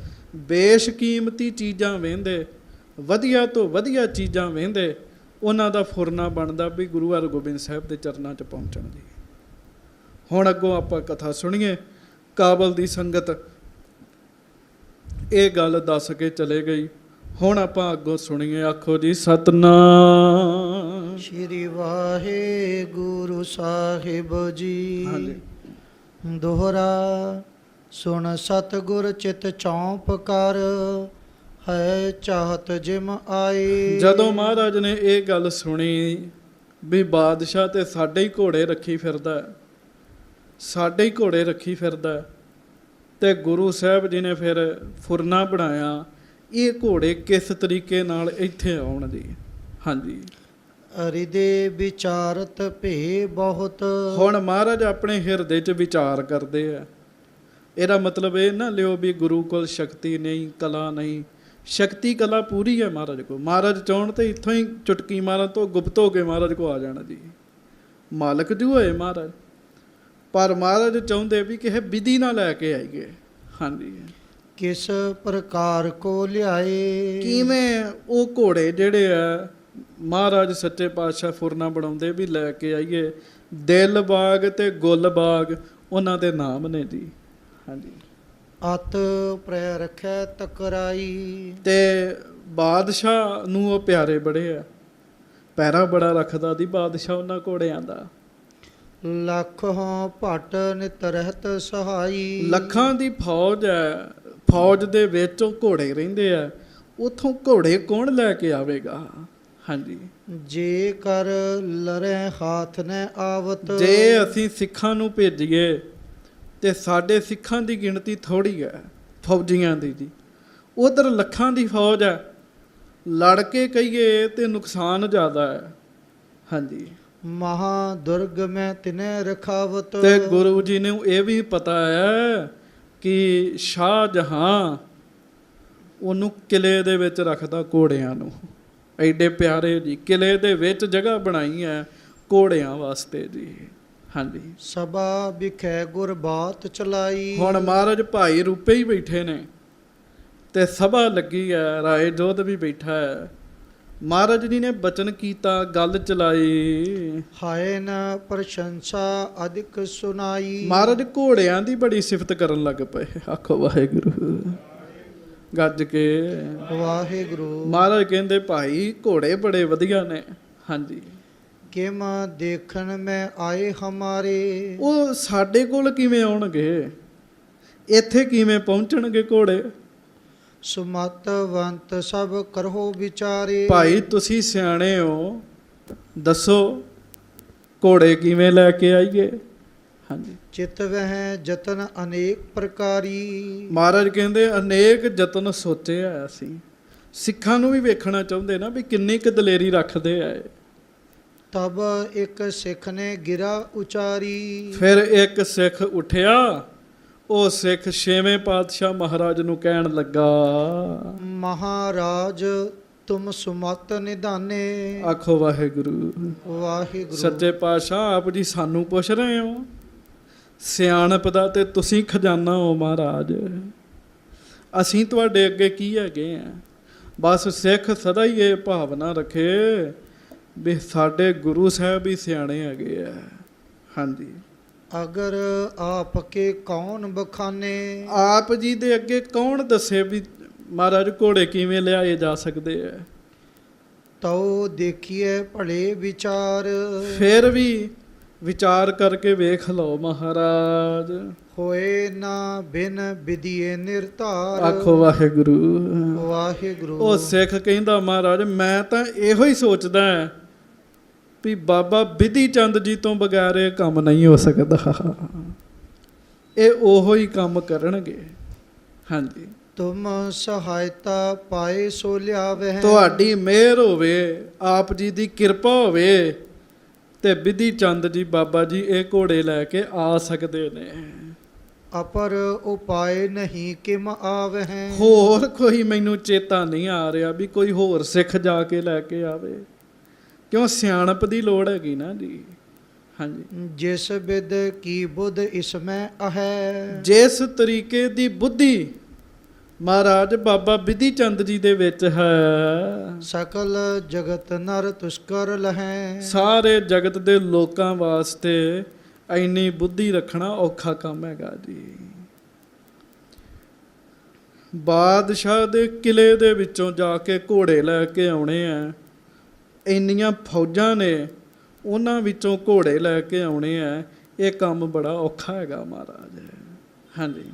ਬੇਸ਼ਕੀਮਤੀ ਚੀਜ਼ਾਂ ਵਹਿੰਦੇ, ਵਧੀਆ ਤੋਂ ਵਧੀਆ ਚੀਜ਼ਾਂ ਵਹਿੰਦੇ, ਉਹਨਾਂ ਦਾ ਫੁਰਨਾ ਬਣਦਾ ਵੀ ਗੁਰੂ ਹਰਗੋਬਿੰਦ ਸਾਹਿਬ ਦੇ ਚਰਨਾਂ 'ਚ ਪਹੁੰਚਣ ਦੀ। ਹੁਣ ਅੱਗੋਂ ਆਪਾਂ ਕਥਾ ਸੁਣੀਏ। ਕਾਬਲ ਦੀ ਸੰਗਤ ਇਹ ਗੱਲ ਦੱਸ ਕੇ ਚਲੇ ਗਈ। ਹੁਣ ਆਪਾਂ ਅੱਗੋਂ ਸੁਣੀਏ। ਆਖੋ ਜੀ ਸਤਿਨਾਮ ਸ਼੍ਰੀ ਵਾਹਿਗੁਰੂ ਸਾਹਿਬ ਜੀ। ਹਾਂਜੀ। ਦੋਹਰਾ ਸੁਣ ਸਤਿਗੁਰ ਚਿਤ ਚੌਂਪ ਕਰ, ਹੈ ਚਾਹਤ ਜਿਮ ਆਈ। ਜਦੋਂ ਮਹਾਰਾਜ ਨੇ ਇਹ ਗੱਲ ਸੁਣੀ ਵੀ ਬਾਦਸ਼ਾਹ ਤੇ ਸਾਡੇ ਹੀ ਘੋੜੇ ਰੱਖੀ ਫਿਰਦਾ ਹੈ, ਸਾਡੇ ਹੀ ਘੋੜੇ ਰੱਖੀ ਫਿਰਦਾ ਹੈ। ਤੇ ਗੁਰੂ ਸਾਹਿਬ ਜੀ ਨੇ ਫਿਰ ਫੁਰਨਾ ਬਣਾਇਆ ਇਹ ਘੋੜੇ ਕਿਸ ਤਰੀਕੇ ਨਾਲ ਇੱਥੇ ਆਉਣ ਦੀ। ਹਾਂਜੀ, ਹਰਿਦੇ ਵਿਚਾਰਤ ਭੇ ਬਹੁਤ। ਹੁਣ ਮਹਾਰਾਜ ਆਪਣੇ ਹਿਰਦੇ 'ਚ ਵਿਚਾਰ ਕਰਦੇ ਆ। ਇਹਦਾ ਮਤਲਬ ਇਹ ਨਾ ਲਿਓ ਵੀ ਗੁਰੂ ਕੋਲ ਸ਼ਕਤੀ ਨਹੀਂ, ਕਲਾ ਨਹੀਂ। ਸ਼ਕਤੀ ਕਲਾ ਪੂਰੀ ਹੈ ਮਹਾਰਾਜ ਕੋਲ। ਮਹਾਰਾਜ ਚਾਹੁਣ ਤੇ ਇੱਥੋਂ ਹੀ ਚੁਟਕੀ ਮਾਰਨ ਤੋਂ ਗੁਪਤ ਹੋ ਕੇ ਮਹਾਰਾਜ ਕੋ ਆ ਜਾਣਾ ਜੀ। ਮਾਲਕ ਜੂ ਹੋਏ ਮਹਾਰਾਜ, ਪਰ ਮਹਾਰਾਜ ਚਾਹੁੰਦੇ ਵੀ ਕਿਸੇ ਵਿਧੀ ਨਾਲ ਲੈ ਕੇ ਆਈਏ। ਹਾਂਜੀ, ਕਿਸ ਪ੍ਰਕਾਰ ਕੋ ਲਿਆਏ। ਕਿਵੇਂ ਉਹ ਘੋੜੇ ਜਿਹੜੇ ਆ ਮਹਾਰਾਜ ਸੱਚੇ ਪਾਤਸ਼ਾਹ ਫੁਰਨਾ ਬਣਾਉਂਦੇ ਵੀ ਲੈ ਕੇ ਆਈਏ। ਦਿਲ ਬਾਗ ਤੇ ਗੁੱਲ ਬਾਗ ਉਹਨਾਂ ਦੇ ਨਾਮ ਨੇ ਜੀ। ਹਾਂਜੀ, ਅਤ ਪ੍ਰੈ ਰਖੈ ਤਕਰਾਈ। ਤੇ ਬਾਦਸ਼ਾਹ ਨੂੰ ਉਹ ਪਿਆਰੇ ਬੜੇ ਆ, ਪੈਰਾ ਬੜਾ ਰੱਖਦਾ ਦੀ ਬਾਦਸ਼ਾਹ ਉਹਨਾਂ ਘੋੜਿਆਂ ਦਾ। ਲੱਖ ਹੋਂ ਭਟ ਨਿਤ ਰਹਿਤ ਸਹਾਈ। ਲੱਖਾਂ ਦੀ ਫੌਜ ਹੈ, ਫੌਜ ਦੇ ਵਿੱਚ ਉਹ ਘੋੜੇ ਰਹਿੰਦੇ ਆ। ਉਥੋਂ ਘੋੜੇ ਕੌਣ ਲੈ ਕੇ ਆਵੇਗਾ। ਹਾਂਜੀ, ਜੇ ਕਰ ਲਰੇ ਹਾਥ ਨੇ ਆਵਤ। ਜੇ ਅਸੀਂ ਸਿੱਖਾਂ ਨੂੰ ਭੇਜੀਏ ਤੇ ਸਾਡੇ ਸਿੱਖਾਂ ਦੀ ਗਿਣਤੀ ਥੋੜੀ ਹੈ ਫੌਜੀਆਂ ਦੀ ਜੀ। ਉਧਰ ਲੱਖਾਂ ਦੀ ਫੌਜ ਹੈ, ਲੜ ਕੇ ਕਹੀਏ ਤੇ ਨੁਕਸਾਨ ਜ਼ਿਆਦਾ ਹੈ। ਹਾਂਜੀ, ਮਹਾ ਦੁਰਗ ਮੈਂ ਤਿਨੇ ਰਖਾਵਤ। ਤੇ ਗੁਰੂ ਜੀ ਨੂੰ ਇਹ ਵੀ ਪਤਾ ਹੈ ਕਿ ਸ਼ਾਹ ਜਹਾਂ ਉਹਨੂੰ ਕਿਲੇ ਦੇ ਵਿੱਚ ਰੱਖਦਾ ਘੋੜਿਆਂ ਨੂੰ। ਐਡੇ ਪਿਆਰੇ ਜੀ ਕਿਲੇ ਦੇ ਵਿੱਚ ਜਗ੍ਹਾ ਬਣਾਈ ਹੈ ਘੋੜਿਆਂ ਵਾਸਤੇ ਜੀ। ਹਾਂਜੀ, ਸਭਾ ਵਿਖੇ ਗੁਰ ਬਾਤ ਚਲਾਈ। ਹੁਣ ਮਹਾਰਾਜ ਭਾਈ ਰੂਪੇ ਹੀ ਬੈਠੇ ਨੇ ਤੇ ਸਭਾ ਲੱਗੀ ਹੈ, ਰਾਏ ਜੋਧ ਵੀ ਬੈਠਾ ਹੈ। ਮਹਾਰਾਜ ਜੀ ਨੇ ਬਚਨ ਕੀਤਾ, ਗੱਲ ਚਲਾਈ। ਹਾਏ ਨ ਪ੍ਰਸ਼ੰਸਾ ਅਧਿਕ ਸੁਨਾਈ। ਮਹਾਰਾਜ ਘੋੜਿਆਂ ਦੀ ਬੜੀ ਸਿਫਤ ਕਰਨ ਲੱਗ ਪਏ। ਆਖੋ ਵਾਹਿਗੁਰੂ ਗੱਜ ਕੇ। ਵਾਹਿਗੁਰੂ। ਮਹਾਰਾਜ ਕਹਿੰਦੇ ਭਾਈ ਘੋੜੇ ਬੜੇ ਵਧੀਆ ਨੇ। ਹਾਂਜੀ, ਕਿਮ ਦੇਖਣ ਮੈਂ ਆਏ ਹਮਾਰੇ। ਉਹ ਸਾਡੇ ਕੋਲ ਕਿਵੇਂ ਆਉਣਗੇ, ਇੱਥੇ ਕਿਵੇਂ ਪਹੁੰਚਣਗੇ ਘੋੜੇ। ਸੁਮਤਵੰਤ ਸਭ ਕਰੋ ਵਿਚਾਰੇ। ਭਾਈ ਤੁਸੀਂ ਸਿਆਣੇ ਹੋ, ਦੱਸੋ ਘੋੜੇ ਕਿਵੇਂ ਲੈ ਕੇ ਆਈਏ। ਹਾਂਜੀ, ਚਿਤ ਵਹਿ ਜਤਨ ਅਨੇਕ ਪ੍ਰਕਾਰੀ। ਮਹਾਰਾਜ ਕਹਿੰਦੇ ਅਨੇਕ ਯਤਨ ਸੋਚੇ ਆ ਅਸੀਂ। ਸਿੱਖਾਂ ਨੂੰ ਵੀ ਵੇਖਣਾ ਚਾਹੁੰਦੇ ਨਾ ਵੀ ਕਿੰਨੀ ਕੁ ਦਲੇਰੀ ਰੱਖਦੇ ਆ ਇਹ। ਤਬ ਇੱਕ ਸਿੱਖ ਨੇ ਗਿਰਾ ਉਚਾਰੀ। ਫਿਰ ਇੱਕ ਸਿੱਖ ਉੱਠਿਆ, ਉਹ ਸਿੱਖ ਛੇਵੇਂ ਪਾਤਸ਼ਾਹ ਮਹਾਰਾਜ ਨੂੰ ਕਹਿਣ ਲੱਗਾ, ਮਹਾਰਾਜ ਤੁਮ ਸੁਮਤ ਨਿਧਾਨੇ। ਆਖੋ ਵਾਹਿਗੁਰੂ। ਵਾਹਿਗੁਰੂ। ਸੱਚੇ ਪਾਤਸ਼ਾਹ ਆਪ ਜੀ ਸਾਨੂੰ ਪੁੱਛ ਰਹੇ ਹੋ। ਸਿਆਣਪ ਦਾ ਤੇ ਤੁਸੀਂ ਖਜ਼ਾਨਾ ਹੋ ਮਹਾਰਾਜ, ਅਸੀਂ ਤੁਹਾਡੇ ਅੱਗੇ ਕੀ ਹੈਗੇ ਆ। ਬਸ ਸਿੱਖ ਸਦਾ ਹੀ ਇਹ ਭਾਵਨਾ ਰੱਖੇ ਵੀ ਸਾਡੇ ਗੁਰੂ ਸਾਹਿਬ ਹੀ ਸਿਆਣੇ ਹੈਗੇ ਆ। ਹਾਂਜੀ, ਅਗਰ ਆਪ ਕੇ ਕੌਣ ਬਖਾਨੇ। ਆਪ ਜੀ ਦੇ ਅੱਗੇ ਕੌਣ ਦੱਸੇ ਵੀ ਮਹਾਰਾਜ ਘੋੜੇ ਕਿਵੇਂ ਲਿਆਏ ਜਾ ਸਕਦੇ ਆ। ਤਉ ਦੇਖੀਏ ਭਲੇ ਵਿਚਾਰ। ਫਿਰ ਵੀ ਵਿਚਾਰ ਕਰਕੇ ਵੇਖ ਲਓ ਮਹਾਰਾਜ। ਹੋਏ ਨਾ ਬਿਨ ਵਿਧੀਏ ਨਿਰਧਾਰ। ਆਖੋ ਵਾਹਿਗੁਰੂ। ਵਾਹਿਗੁਰੂ। ਉਹ ਸਿੱਖ ਕਹਿੰਦਾ ਮਹਾਰਾਜ ਮੈਂ ਤਾਂ ਇਹੋ ਹੀ ਸੋਚਦਾ ਵੀ ਬਾਬਾ ਬਿਧੀ ਚੰਦ ਜੀ ਤੋਂ ਬਗੈਰ ਇਹ ਕੰਮ ਨਹੀਂ ਹੋ ਸਕਦਾ। ਇਹ ਉਹੋ ਹੀ ਕੰਮ ਕਰਨਗੇ। ਹਾਂਜੀ, ਤੁਮ ਸਹਾਇਤਾ ਪਾਏ ਸੋ ਲਿਆਵਹਿ। ਤੁਹਾਡੀ ਮਿਹਰ ਹੋਵੇ, ਆਪ ਜੀ ਦੀ ਕਿਰਪਾ ਹੋਵੇ ਤੇ ਬਿਧੀ ਚੰਦ ਜੀ ਬਾਬਾ ਜੀ ਇਹ ਘੋੜੇ ਲੈ ਕੇ ਆ ਸਕਦੇ ਨੇ। ਅਪਰ ਉਪਾਏ ਨਹੀਂ ਕਿਮ ਆਵਹਿ। ਹੋਰ ਕੋਈ ਮੈਨੂੰ ਚੇਤਾ ਨਹੀਂ ਆ ਰਿਹਾ ਵੀ ਕੋਈ ਹੋਰ ਸਿੱਖ ਜਾ ਕੇ ਲੈ ਕੇ ਆਵੇ, ਕਿਉਂ ਸਿਆਣਪ ਦੀ ਲੋੜ ਹੈਗੀ ਨਾ ਜੀ। ਹਾਂਜੀ, ਜਿਸ ਬਿਦ ਕੀ ਬੁੱਧ ਇਸਮੈ ਅਹੈ। ਜਿਸ ਤਰੀਕੇ ਦੀ ਬੁੱਧੀ ਮਹਾਰਾਜ ਬਾਬਾ ਬਿਧੀ ਚੰਦ ਜੀ ਦੇ ਵਿੱਚ ਹੈ, ਸਕਲ ਜਗਤ ਨਰ ਤੁਸਕਰ ਲਹੈ। ਸਾਰੇ ਜਗਤ ਦੇ ਲੋਕਾਂ ਵਾਸਤੇ ਇੰਨੀ ਬੁੱਧੀ ਰੱਖਣਾ ਔਖਾ ਕੰਮ ਹੈਗਾ ਜੀ। ਬਾਦਸ਼ਾਹ ਦੇ ਕਿਲੇ ਦੇ ਵਿੱਚੋਂ ਜਾ ਕੇ ਘੋੜੇ ਲੈ ਕੇ ਆਉਣੇ ਆ। ਇੰਨੀਆਂ ਫੌਜਾਂ ਨੇ, ਉਹਨਾਂ ਵਿੱਚੋਂ ਘੋੜੇ ਲੈ ਕੇ ਆਉਣੇ ਆ। ਇਹ ਕੰਮ ਬੜਾ ਔਖਾ ਹੈਗਾ ਮਹਾਰਾਜ। ਹਾਂਜੀ,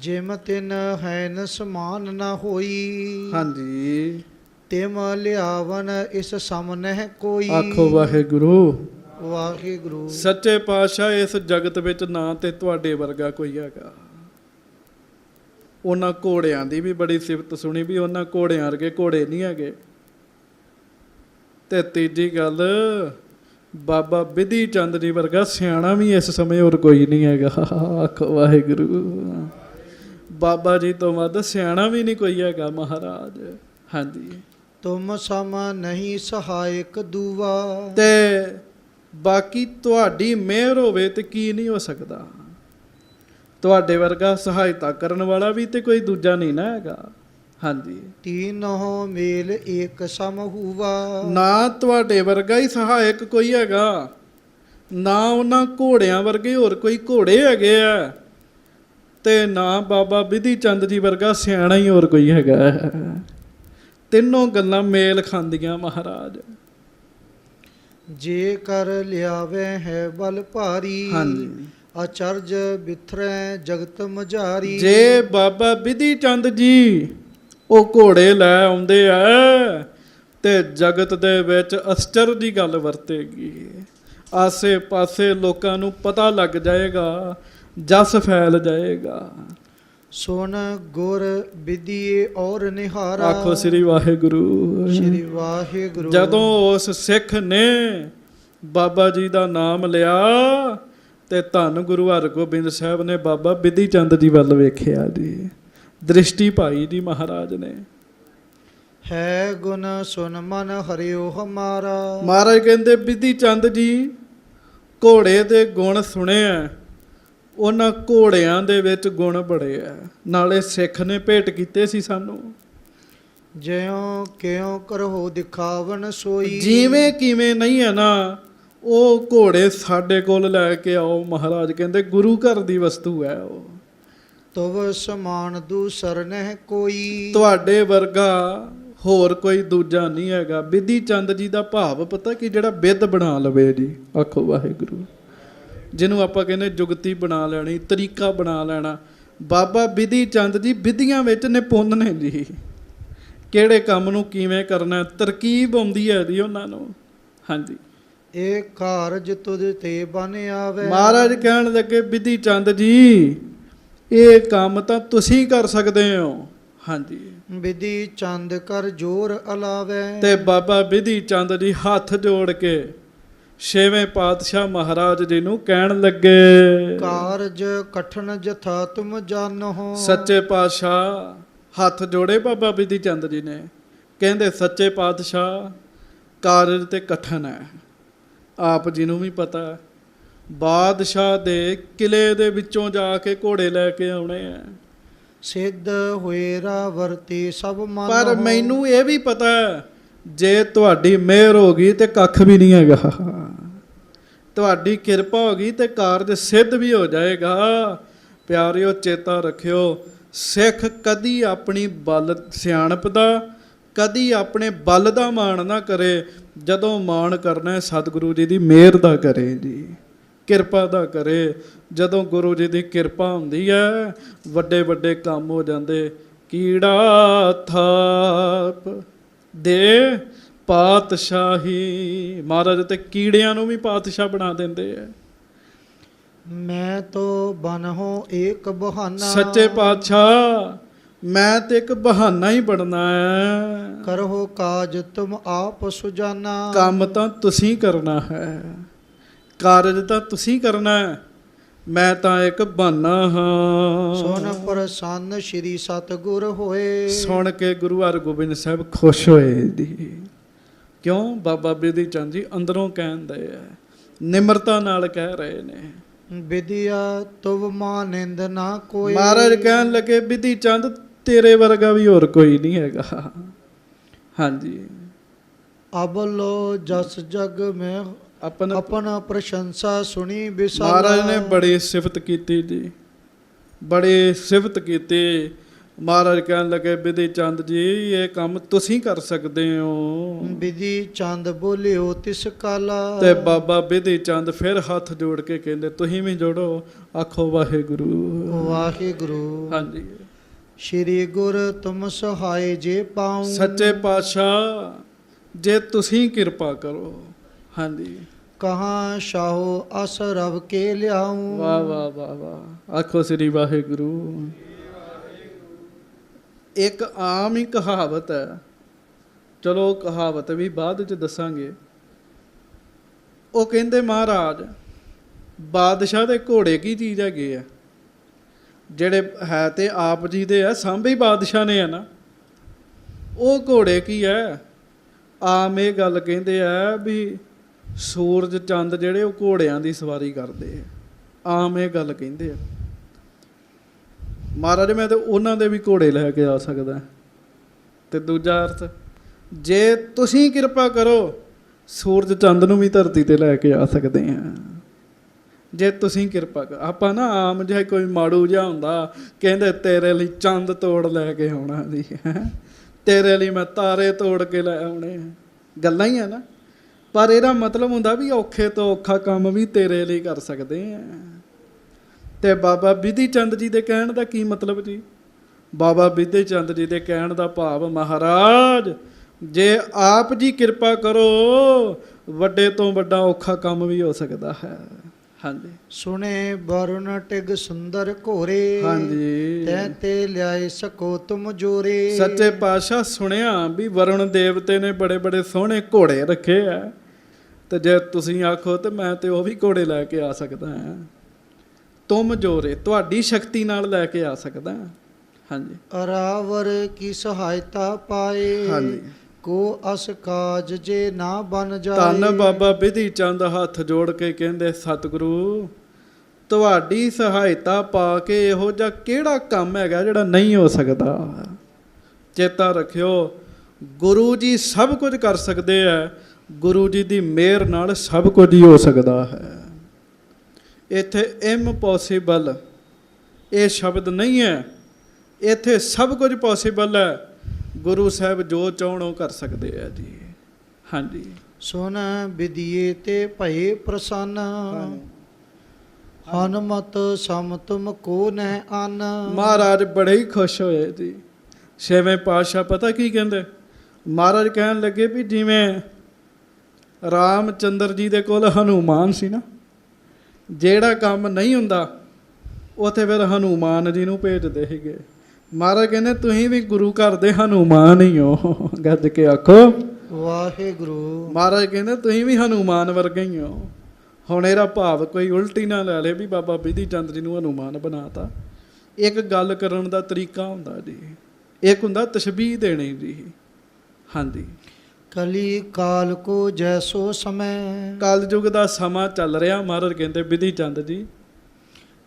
ਜਿਮ ਤਿਨ ਹੈ ਨ ਸਮਾਨ ਨਾ ਹੋਈ। ਹਾਂਜੀ, ਤਿਮ ਲਿਆਵਨ ਇਸ ਸਮਨਹਿ ਕੋਈ। ਆਖੋ ਵਾਹਿਗੁਰੂ। ਵਾਹਿਗੁਰੂ। ਸੱਚੇ ਪਾਤਸ਼ਾਹ ਇਸ ਜਗਤ ਵਿੱਚ ਨਾ ਤੇ ਤੁਹਾਡੇ ਵਰਗਾ ਕੋਈ ਹੈਗਾ। ਉਹਨਾਂ ਘੋੜਿਆਂ ਦੀ ਵੀ ਬੜੀ ਸਿਫਤ ਸੁਣੀ ਵੀ ਉਹਨਾਂ ਘੋੜਿਆਂ ਵਰਗੇ ਘੋੜੇ ਨਹੀਂ ਹੈਗੇ। ਤੇ ਤੀਜੀ ਗੱਲ, ਬਾਬਾ ਬਿਧੀ ਚੰਦ ਜੀ ਵਰਗਾ ਸਿਆਣਾ ਵੀ ਇਸ ਸਮੇਂ ਹੋਰ ਕੋਈ ਨਹੀਂ ਹੈਗਾ। ਆਖੋ ਵਾਹਿਗੁਰੂ। ਬਾਬਾ ਜੀ ਤੋਂ ਵੱਧ ਸਿਆਣਾ ਵੀ ਨਹੀਂ ਕੋਈ ਹੈਗਾ ਮਹਾਰਾਜ। ਹਾਂਜੀ। ਤੁਮ ਸਮ ਨਹੀਂ ਸਹਾਇਕ ਦੂਆ। ਤੇ ਬਾਕੀ ਤੁਹਾਡੀ ਮਿਹਰ ਹੋਵੇ ਤੇ ਕੀ ਨਹੀਂ ਹੋ ਸਕਦਾ। ਤੁਹਾਡੇ ਵਰਗਾ ਸਹਾਇਤਾ ਕਰਨ ਵਾਲਾ ਵੀ ਤੇ ਕੋਈ ਦੂਜਾ ਨਹੀਂ ਨਾ ਹੈਗਾ। ਹਾਂਜੀ। ਤੀਨੋ ਮੇਲ ਏਕ ਸਮ ਹੂਆ। ਨਾ ਤੁਹਾਡੇ ਵਰਗਾ ਹੀ ਸਹਾਇਕ ਕੋਈ ਹੈਗਾ, ਨਾ ਉਹਨਾਂ ਘੋੜਿਆਂ ਵਰਗੇ ਹੋਰ ਕੋਈ ਘੋੜੇ ਹੈਗੇ ਆ, ਤੇ ਨਾ ਬਾਬਾ ਬਿਧੀ ਚੰਦ ਜੀ ਵਰਗਾ ਸਿਆਣਾ ਹੀ ਹੋਰ ਕੋਈ ਹੈਗਾ। ਤਿੰਨੋਂ ਗੱਲਾਂ ਮੇਲ ਖਾਂਦੀਆਂ ਮਹਾਰਾਜ। ਜੇ ਕਰ ਲਿਆਵੇ ਹੈ ਬਲ ਭਾਰੀ। ਹਾਂਜੀ। ਅਚਰਜ ਬਿਥਰੈ ਜਗਤ ਮਝਾਰੀ। ਜੇ ਬਾਬਾ ਬਿਧੀ ਚੰਦ ਜੀ ਉਹ ਘੋੜੇ ਲੈ ਆਉਂਦੇ ਆ ਤੇ ਜਗਤ ਦੇ ਵਿੱਚ ਅਸਚਰ ਦੀ ਗੱਲ ਵਰਤੇਗੀ। ਆਸੇ ਪਾਸੇ ਲੋਕਾਂ ਨੂੰ ਪਤਾ ਲੱਗ ਜਾਏਗਾ, ਜਸ ਫੈਲ ਜਾਏਗਾ। ਸੁਨ ਗੁਰ ਵਿਦੀਏ ਔਰ ਨਿਹਾਰਾ। ਆਖੋ ਸ੍ਰੀ ਵਾਹਿਗੁਰੂ। ਸ੍ਰੀ ਵਾਹਿਗੁਰੂ। ਜਦੋਂ ਉਸ ਸਿੱਖ ਨੇ ਬਾਬਾ ਜੀ ਦਾ ਨਾਮ ਲਿਆ ਤੇ ਧੰਨ ਗੁਰੂ ਹਰਗੋਬਿੰਦ ਸਾਹਿਬ ਨੇ ਬਾਬਾ ਬਿਧੀ ਚੰਦ ਜੀ ਵੱਲ ਵੇਖਿਆ ਜੀ, ਦ੍ਰਿਸ਼ਟੀ ਪਾਈ ਜੀ ਮਹਾਰਾਜ ਨੇ। ਹੈ ਗੁਣ ਸੁਨ ਮਨ ਹਰਿਓ ਹਮਾਰਾ। ਮਹਾਰਾਜ ਕਹਿੰਦੇ ਬਿਧੀ ਚੰਦ ਜੀ ਘੋੜੇ ਦੇ ਗੁਣ ਸੁਣੇ ਆ, ਉਹਨਾਂ ਘੋੜਿਆਂ ਦੇ ਵਿੱਚ ਗੁਣ ਬੜੇ ਆ, ਨਾਲੇ ਸਿੱਖ ਨੇ ਭੇਟ ਕੀਤੇ ਸੀ ਸਾਨੂੰ। ਜਿਉ ਕਿਉ ਕਰੋ ਦਿਖਾਵਨ ਸੋਈ। ਜਿਵੇਂ ਕਿਵੇਂ ਨਹੀਂ ਹੈ ਨਾ, ਉਹ ਘੋੜੇ ਸਾਡੇ ਕੋਲ ਲੈ ਕੇ ਆਓ। ਮਹਾਰਾਜ ਕਹਿੰਦੇ ਗੁਰੂ ਘਰ ਦੀ ਵਸਤੂ ਹੈ ਉਹ। ਤਵ ਸਮਾਨ ਦੂਸਰ ਨਹਿ ਕੋਈ। ਤੁਹਾਡੇ ਵਰਗਾ ਹੋਰ ਕੋਈ ਦੂਜਾ ਨਹੀਂ ਹੈਗਾ। ਬਿਧੀ ਚੰਦ ਜੀ ਦਾ ਭਾਵ ਪਤਾ ਕਿ ਜਿਹੜਾ ਬਿੱਧ ਬਣਾ ਲਵੇ ਜੀ। ਆਖੋ ਵਾਹਿਗੁਰੂ। ਜਿਹਨੂੰ ਆਪਾਂ ਕਹਿੰਦੇ ਜੁਗਤੀ ਬਣਾ ਲੈਣੀ, ਤਰੀਕਾ ਬਣਾ ਲੈਣਾ। ਬਾਬਾ ਬਿਧੀ ਚੰਦ ਜੀ ਵਿਧੀਆਂ ਵਿੱਚ ਨਿਪੁੰਨ ਨੇ ਜੀ। ਕਿਹੜੇ ਕੰਮ ਨੂੰ ਕਿਵੇਂ ਕਰਨਾ, ਤਰਕੀਬ ਆਉਂਦੀ ਹੈ ਜੀ ਉਹਨਾਂ ਨੂੰ। ਹਾਂਜੀ। ਇਹ ਕਾਰਜ ਤੁਧ ਤੇ ਬਨ ਆਵੇ। ਮਹਾਰਾਜ ਕਹਿਣ ਲੱਗੇ ਬਿਧੀ ਚੰਦ ਜੀ ਇਹ ਕੰਮ ਤਾਂ ਤੁਸੀਂ ਕਰ ਸਕਦੇ ਹੋ। ਹਾਂਜੀ। ਵਿਧੀ ਚੰਦ ਕਰ ਜੋਰ ਅਲਾਵੇ। ਤੇ ਬਾਬਾ ਬਿਧੀ ਚੰਦ ਜੀ ਹੱਥ ਜੋੜ ਕੇ ਛੇਵੇਂ ਪਾਤਸ਼ਾਹ ਮਹਾਰਾਜ ਜੀ ਨੂੰ ਕਹਿਣ ਲੱਗੇ, ਕਾਰਜ ਕਠਨ ਜਥਾ ਤੁਮ ਜਾਨੋ। ਸੱਚੇ ਪਾਤਸ਼ਾਹ ਹੱਥ ਜੋੜੇ ਬਾਬਾ ਬਿਧੀ ਚੰਦ ਜੀ ਨੇ, ਕਹਿੰਦੇ ਸੱਚੇ ਪਾਤਸ਼ਾਹ ਕਾਰਜ ਤੇ ਕਠਨ ਹੈ, ਆਪ ਜੀ ਨੂੰ ਵੀ ਪਤਾ ਹੈ। ਬਾਦਸ਼ਾਹ ਦੇ ਕਿਲੇ ਦੇ ਵਿੱਚੋਂ ਜਾ ਕੇ ਘੋੜੇ ਲੈ ਕੇ ਆਉਣੇ ਆ। ਸਿੱਧ ਹੋਏਰਾ ਵਰਤੇ ਸਭ ਮਨ। ਪਰ ਮੈਨੂੰ ਇਹ ਵੀ ਪਤਾ ਹੈ ਜੇ ਤੁਹਾਡੀ ਮਿਹਰ ਹੋ ਗਈ ਤੇ ਕੱਖ ਵੀ ਨਹੀਂ ਹੈਗਾ। ਤੁਹਾਡੀ ਕਿਰਪਾ ਹੋ ਗਈ ਤੇ ਕਾਰਜ ਸਿੱਧ ਵੀ ਹੋ ਜਾਏਗਾ। ਪਿਆਰਿਓ ਚੇਤਾ ਰੱਖਿਓ, ਸਿੱਖ ਕਦੀ ਆਪਣੀ ਬਲ ਸਿਆਣਪ ਦਾ, ਕਦੀ ਆਪਣੇ ਬਲ ਦਾ ਮਾਣ ਨਾ ਕਰੇ। ਜਦੋਂ ਮਾਣ ਕਰਨਾ ਹੈ ਸਤਿਗੁਰੂ ਜੀ ਦੀ ਮਿਹਰ ਦਾ ਕਰੇ ਜੀ, ਕਿਰਪਾ ਦਾ ਕਰੇ। ਜਦੋਂ ਗੁਰੂ ਜੀ ਦੀ ਕਿਰਪਾ ਹੁੰਦੀ ਹੈ ਵੱਡੇ ਵੱਡੇ ਕੰਮ ਹੋ ਜਾਂਦੇ। ਕੀੜਾ ਥਾਪ ਦੇ ਪਾਤਸ਼ਾਹੀ। ਮਹਾਰਾਜ ਤੇ ਕੀੜਿਆਂ ਨੂੰ ਵੀ ਪਾਤਸ਼ਾਹ ਬਣਾ ਦਿੰਦੇ ਆ। ਮੈਂ ਤੋ ਬਨਹੁ ਏਕ ਬਹਾਨਾ। ਸੱਚੇ ਪਾਤਸ਼ਾਹ ਮੈਂ ਤੇ ਇੱਕ ਬਹਾਨਾ ਹੀ ਬਣਨਾ ਹੈ। ਕਰੋ ਕਾਜ ਤੁਮ ਆਪ ਸੁਜਾਨਾ। ਕੰਮ ਤਾਂ ਤੁਸੀਂ ਕਰਨਾ ਹੈ, ਕਾਰਜ ਤਾਂ ਤੁਸੀਂ ਕਰਨਾ ਹੈ, ਮੈਂ ਤਾਂ ਇੱਕ ਬਹਾਨਾ ਹਾਂ। ਸੁਨ ਪ੍ਰਸੰਨ ਸ਼੍ਰੀ ਸਤਿਗੁਰ ਹੋਏ। ਸੁਣ ਕੇ ਗੁਰੂ ਹਰਗੋਬਿੰਦ ਸਾਹਿਬ ਖੁਸ਼ ਹੋਏ ਜੀ। ਕਿਉਂ? ਬਾਬਾ ਬਿਧੀ ਚੰਦ ਜੀ ਅੰਦਰੋਂ ਕਹਿੰਦੇ ਆ, ਨਿਮਰਤਾ ਨਾਲ ਕਹਿ ਰਹੇ ਨੇ। ਵਿਦਿਆ ਤੁਵ ਮਾਨਿੰਦ ਨਾ ਕੋਈ। ਮਹਾਰਾਜ ਕਹਿਣ ਲੱਗੇ ਬਿਧੀ ਚੰਦ ਤੇਰੇ ਵਰਗਾ ਵੀ ਹੋਰ ਕੋਈ ਨਹੀਂ ਹੈਗਾ। ਹਾਂਜੀ। ਅਬ ਲੋ ਜਸ ਜਗ ਮੈਂ ਆਪਣਾ ਪ੍ਰਸ਼ੰਸਾ ਸੁਣੀ ਵਿਸਾਲਾ। ਮਹਾਰਾਜ ਨੇ ਬੜੀ ਸਿਫਤ ਕੀਤੀ ਜੀ, ਬੜੀ ਸਿਫਤ ਕੀਤੀ। ਮਹਾਰਾਜ ਕਹਿਣ ਲੱਗੇ ਬਿਧੀ ਚੰਦ ਜੀ ਇਹ ਕੰਮ ਤੁਸੀਂ ਕਰ ਸਕਦੇ ਹੋ। ਬਿਧੀ ਚੰਦ ਬੋਲਿਓ ਤਿਸ ਕਾਲਾ। ਤੇ ਬਾਬਾ ਬਿਧੀ ਚੰਦ ਫਿਰ ਹੱਥ ਜੋੜ ਕੇ ਕਹਿੰਦੇ ਤੁਸੀਂ ਵੀ ਜੋੜੋ। ਆਖੋ ਵਾਹਿਗੁਰੂ। ਵਾਹਿਗੁਰੂ। ਹਾਂਜੀ। ਸ਼੍ਰੀ ਗੁਰ ਤੁਮ ਸਹਾਏ ਜੇ ਪਾਉ। ਸੱਚੇ ਪਾਤਸ਼ਾਹ ਜੇ ਤੁਸੀਂ ਕਿਰਪਾ ਕਰੋ। ਹਾਂਜੀ, ਕਹਾਂ ਸ਼ਾਹੋ ਅਸ ਰਵ ਕੇ ਲਿਆਉ। ਵਾਹ ਵਾਹ ਵਾਹ ਵਾਹ, ਆਖੋ ਸ੍ਰੀ ਵਾਹਿਗੁਰੂ। ਇੱਕ ਆਮ ਹੀ ਕਹਾਵਤ ਹੈ, ਚਲੋ ਕਹਾਵਤ ਵੀ ਬਾਅਦ ਚ ਦੱਸਾਂਗੇ। ਉਹ ਕਹਿੰਦੇ ਮਹਾਰਾਜ ਬਾਦਸ਼ਾਹ ਦੇ ਘੋੜੇ ਕੀ ਚੀਜ਼ ਹੈਗੇ ਆ, ਜਿਹੜੇ ਹੈ ਤੇ ਆਪ ਜੀ ਦੇ ਆ, ਸਾਂਭੇ ਬਾਦਸ਼ਾਹ ਨੇ ਆ ਨਾ, ਉਹ ਘੋੜੇ ਕੀ ਹੈ। ਆਮ ਇਹ ਗੱਲ ਕਹਿੰਦੇ ਆ ਵੀ ਸੂਰਜ ਚੰਦ ਜਿਹੜੇ ਉਹ ਘੋੜਿਆਂ ਦੀ ਸਵਾਰੀ ਕਰਦੇ ਆ, ਆਮ ਇਹ ਗੱਲ ਕਹਿੰਦੇ ਆ। ਮਹਾਰਾਜ ਮੈਂ ਤਾਂ ਉਹਨਾਂ ਦੇ ਵੀ ਘੋੜੇ ਲੈ ਕੇ ਆ ਸਕਦਾ। ਤੇ ਦੂਜਾ ਅਰਥ, ਜੇ ਤੁਸੀਂ ਕਿਰਪਾ ਕਰੋ ਸੂਰਜ ਚੰਦ ਨੂੰ ਵੀ ਧਰਤੀ ਤੇ ਲੈ ਕੇ ਆ ਸਕਦੇ ਆ, ਜੇ ਤੁਸੀਂ ਕਿਰਪਾ ਕਰ। ਆਪਾਂ ਨਾ ਆਮ ਜਿਹਾ ਕੋਈ ਮਾੜੂ ਜਿਹਾ ਹੁੰਦਾ, ਕਹਿੰਦੇ ਤੇਰੇ ਲਈ ਚੰਦ ਤੋੜ ਲੈ ਕੇ ਆਉਣਾ ਜੀ, ਤੇਰੇ ਲਈ ਮੈਂ ਤਾਰੇ ਤੋੜ ਕੇ ਲੈ ਆਉਣੇ, ਗੱਲਾਂ ਹੀ ਆ ਨਾ। ਪਰ ਇਹਦਾ ਮਤਲਬ ਹੁੰਦਾ ਵੀ ਔਖੇ ਤੋਂ ਔਖਾ ਕੰਮ ਵੀ ਤੇਰੇ ਲਈ ਕਰ ਸਕਦੇ ਆ। ਤੇ ਬਾਬਾ ਬਿਧੀ ਚੰਦ ਜੀ ਦੇ ਕਹਿਣ ਦਾ ਕੀ ਮਤਲਬ ਜੀ? ਬਾਬਾ ਬਿਧੀ ਚੰਦ ਜੀ ਦੇ ਕਹਿਣ ਦਾ ਭਾਵ, ਮਹਾਰਾਜ ਜੇ ਆਪ ਜੀ ਕਿਰਪਾ ਕਰੋ ਵੱਡੇ ਤੋਂ ਵੱਡਾ ਔਖਾ ਕੰਮ ਵੀ ਹੋ ਸਕਦਾ ਹੈ। ਹਾਂਜੀ, ਸੁਣੇ ਵਰੁਣ ਟਿਗ ਸੁੰਦਰ ਘੋਰੇ। ਹਾਂਜੀ, ਤੈ ਤੇ ਲਿਆਏ ਸਕੋ ਤੁਮ ਜੋਰੇ। ਸੱਚੇ ਪਾਤਸ਼ਾਹ ਸੁਣਿਆ ਵੀ ਵਰੁਣ ਦੇਵਤੇ ਨੇ ਬੜੇ ਬੜੇ ਸੋਹਣੇ ਘੋੜੇ ਰੱਖੇ ਆ, ਤੇ ਜੇ ਤੁਸੀਂ ਆਖੋ ਤੇ ਮੈਂ ਤੇ ਉਹ ਵੀ ਘੋੜੇ ਲੈ ਕੇ ਆ ਸਕਦਾ ਹਾਂ। ਤੁਮ ਜੋਰੇ, ਤੁਹਾਡੀ ਸ਼ਕਤੀ ਨਾਲ ਲੈ ਕੇ ਆ ਸਕਦਾ। ਹਾਂਜੀ, ਅਰਾਵਰ ਕੀ ਸਹਾਇਤਾ ਪਾਏ। ਹਾਂਜੀ, ਕੋ ਅਸ ਕਾਜ ਜੇ ਨਾ ਬਨ ਜਾਏ। ਧੰਨ ਬਾਬਾ ਬਿਧੀ ਚੰਦ ਹੱਥ ਜੋੜ ਕੇ ਕਹਿੰਦੇ, ਸਤਿਗੁਰੂ ਤੁਹਾਡੀ ਸਹਾਇਤਾ ਪਾ ਕੇ ਇਹੋ ਜਿਹਾ ਕਿਹੜਾ ਕੰਮ ਹੈਗਾ ਜਿਹੜਾ ਨਹੀਂ ਹੋ ਸਕਦਾ। ਚੇਤਾ ਰੱਖਿਓ ਗੁਰੂ ਜੀ ਸਭ ਕੁਝ ਕਰ ਸਕਦੇ ਆ, ਗੁਰੂ ਜੀ ਦੀ ਮਿਹਰ ਨਾਲ ਸਭ ਕੁਝ ਹੀ ਹੋ ਸਕਦਾ ਹੈ। ਇੱਥੇ ਇੰਪੋਸੀਬਲ ਇਹ ਸ਼ਬਦ ਨਹੀਂ ਹੈ, ਇੱਥੇ ਸਭ ਕੁਝ ਪੋਸੀਬਲ ਹੈ। ਗੁਰੂ ਸਾਹਿਬ ਜੋ ਚਾਹਣ ਉਹ ਕਰ ਸਕਦੇ ਆ ਜੀ। ਹਾਂਜੀ, ਸੁਨ ਵਿਦੀਏ ਤੇ ਭਏ ਪ੍ਰਸੰਨ। ਹਨਮਤ ਸਮ ਤੁਮ ਕੋ ਨਹਿ ਅਨ। ਮਹਾਰਾਜ ਬੜੇ ਹੀ ਖੁਸ਼ ਹੋਏ ਜੀ। ਛੇਵੇਂ ਪਾਤਸ਼ਾਹ ਪਤਾ ਕੀ ਕਹਿੰਦੇ? ਮਹਾਰਾਜ ਕਹਿਣ ਲੱਗੇ ਵੀ ਜਿਵੇਂ ਰਾਮਚੰਦਰ ਜੀ ਦੇ ਕੋਲ ਹਨੂਮਾਨ ਸੀ ਨਾ, ਜਿਹੜਾ ਕੰਮ ਨਹੀਂ ਹੁੰਦਾ ਉੱਥੇ ਫਿਰ ਹਨੂਮਾਨ ਜੀ ਨੂੰ ਭੇਜਦੇ ਸੀਗੇ। ਮਹਾਰਾਜ ਕਹਿੰਦੇ ਤੁਸੀਂ ਵੀ ਗੁਰੂ ਘਰ ਦੇ ਹਨੂਮਾਨ ਹੀ ਹੋ, ਗੱਜ ਕੇ ਆਖੋ ਵਾਹਿਗੁਰੂ। ਮਹਾਰਾਜ ਕਹਿੰਦੇ ਤੁਸੀਂ ਵੀ ਹਨੂਮਾਨ ਵਰਗੇ ਹੀ ਹੋ। ਹੁਣ ਇਹਦਾ ਭਾਵ ਕੋਈ ਉਲਟੀ ਨਾ ਲੈ ਲੇ ਵੀ ਬਾਬਾ ਬਿਧੀ ਚੰਦ ਜੀ ਨੂੰ ਹਨੂਮਾਨ ਬਣਾਤਾ। ਇੱਕ ਗੱਲ ਕਰਨ ਦਾ ਤਰੀਕਾ ਹੁੰਦਾ ਜੀ, ਇੱਕ ਹੁੰਦਾ ਤਸ਼ਬੀਹ ਦੇਣੀ ਜੀ। ਹਾਂਜੀ, ਕਲੀ ਕਾਲ ਕੋ ਜੈਸੋ ਸਮੈ। ਕਲਯੁਗ ਦਾ ਸਮਾਂ ਚੱਲ ਰਿਹਾ। ਮਹਾਰਾਜ ਕਹਿੰਦੇ ਬਿਧੀ ਚੰਦ ਜੀ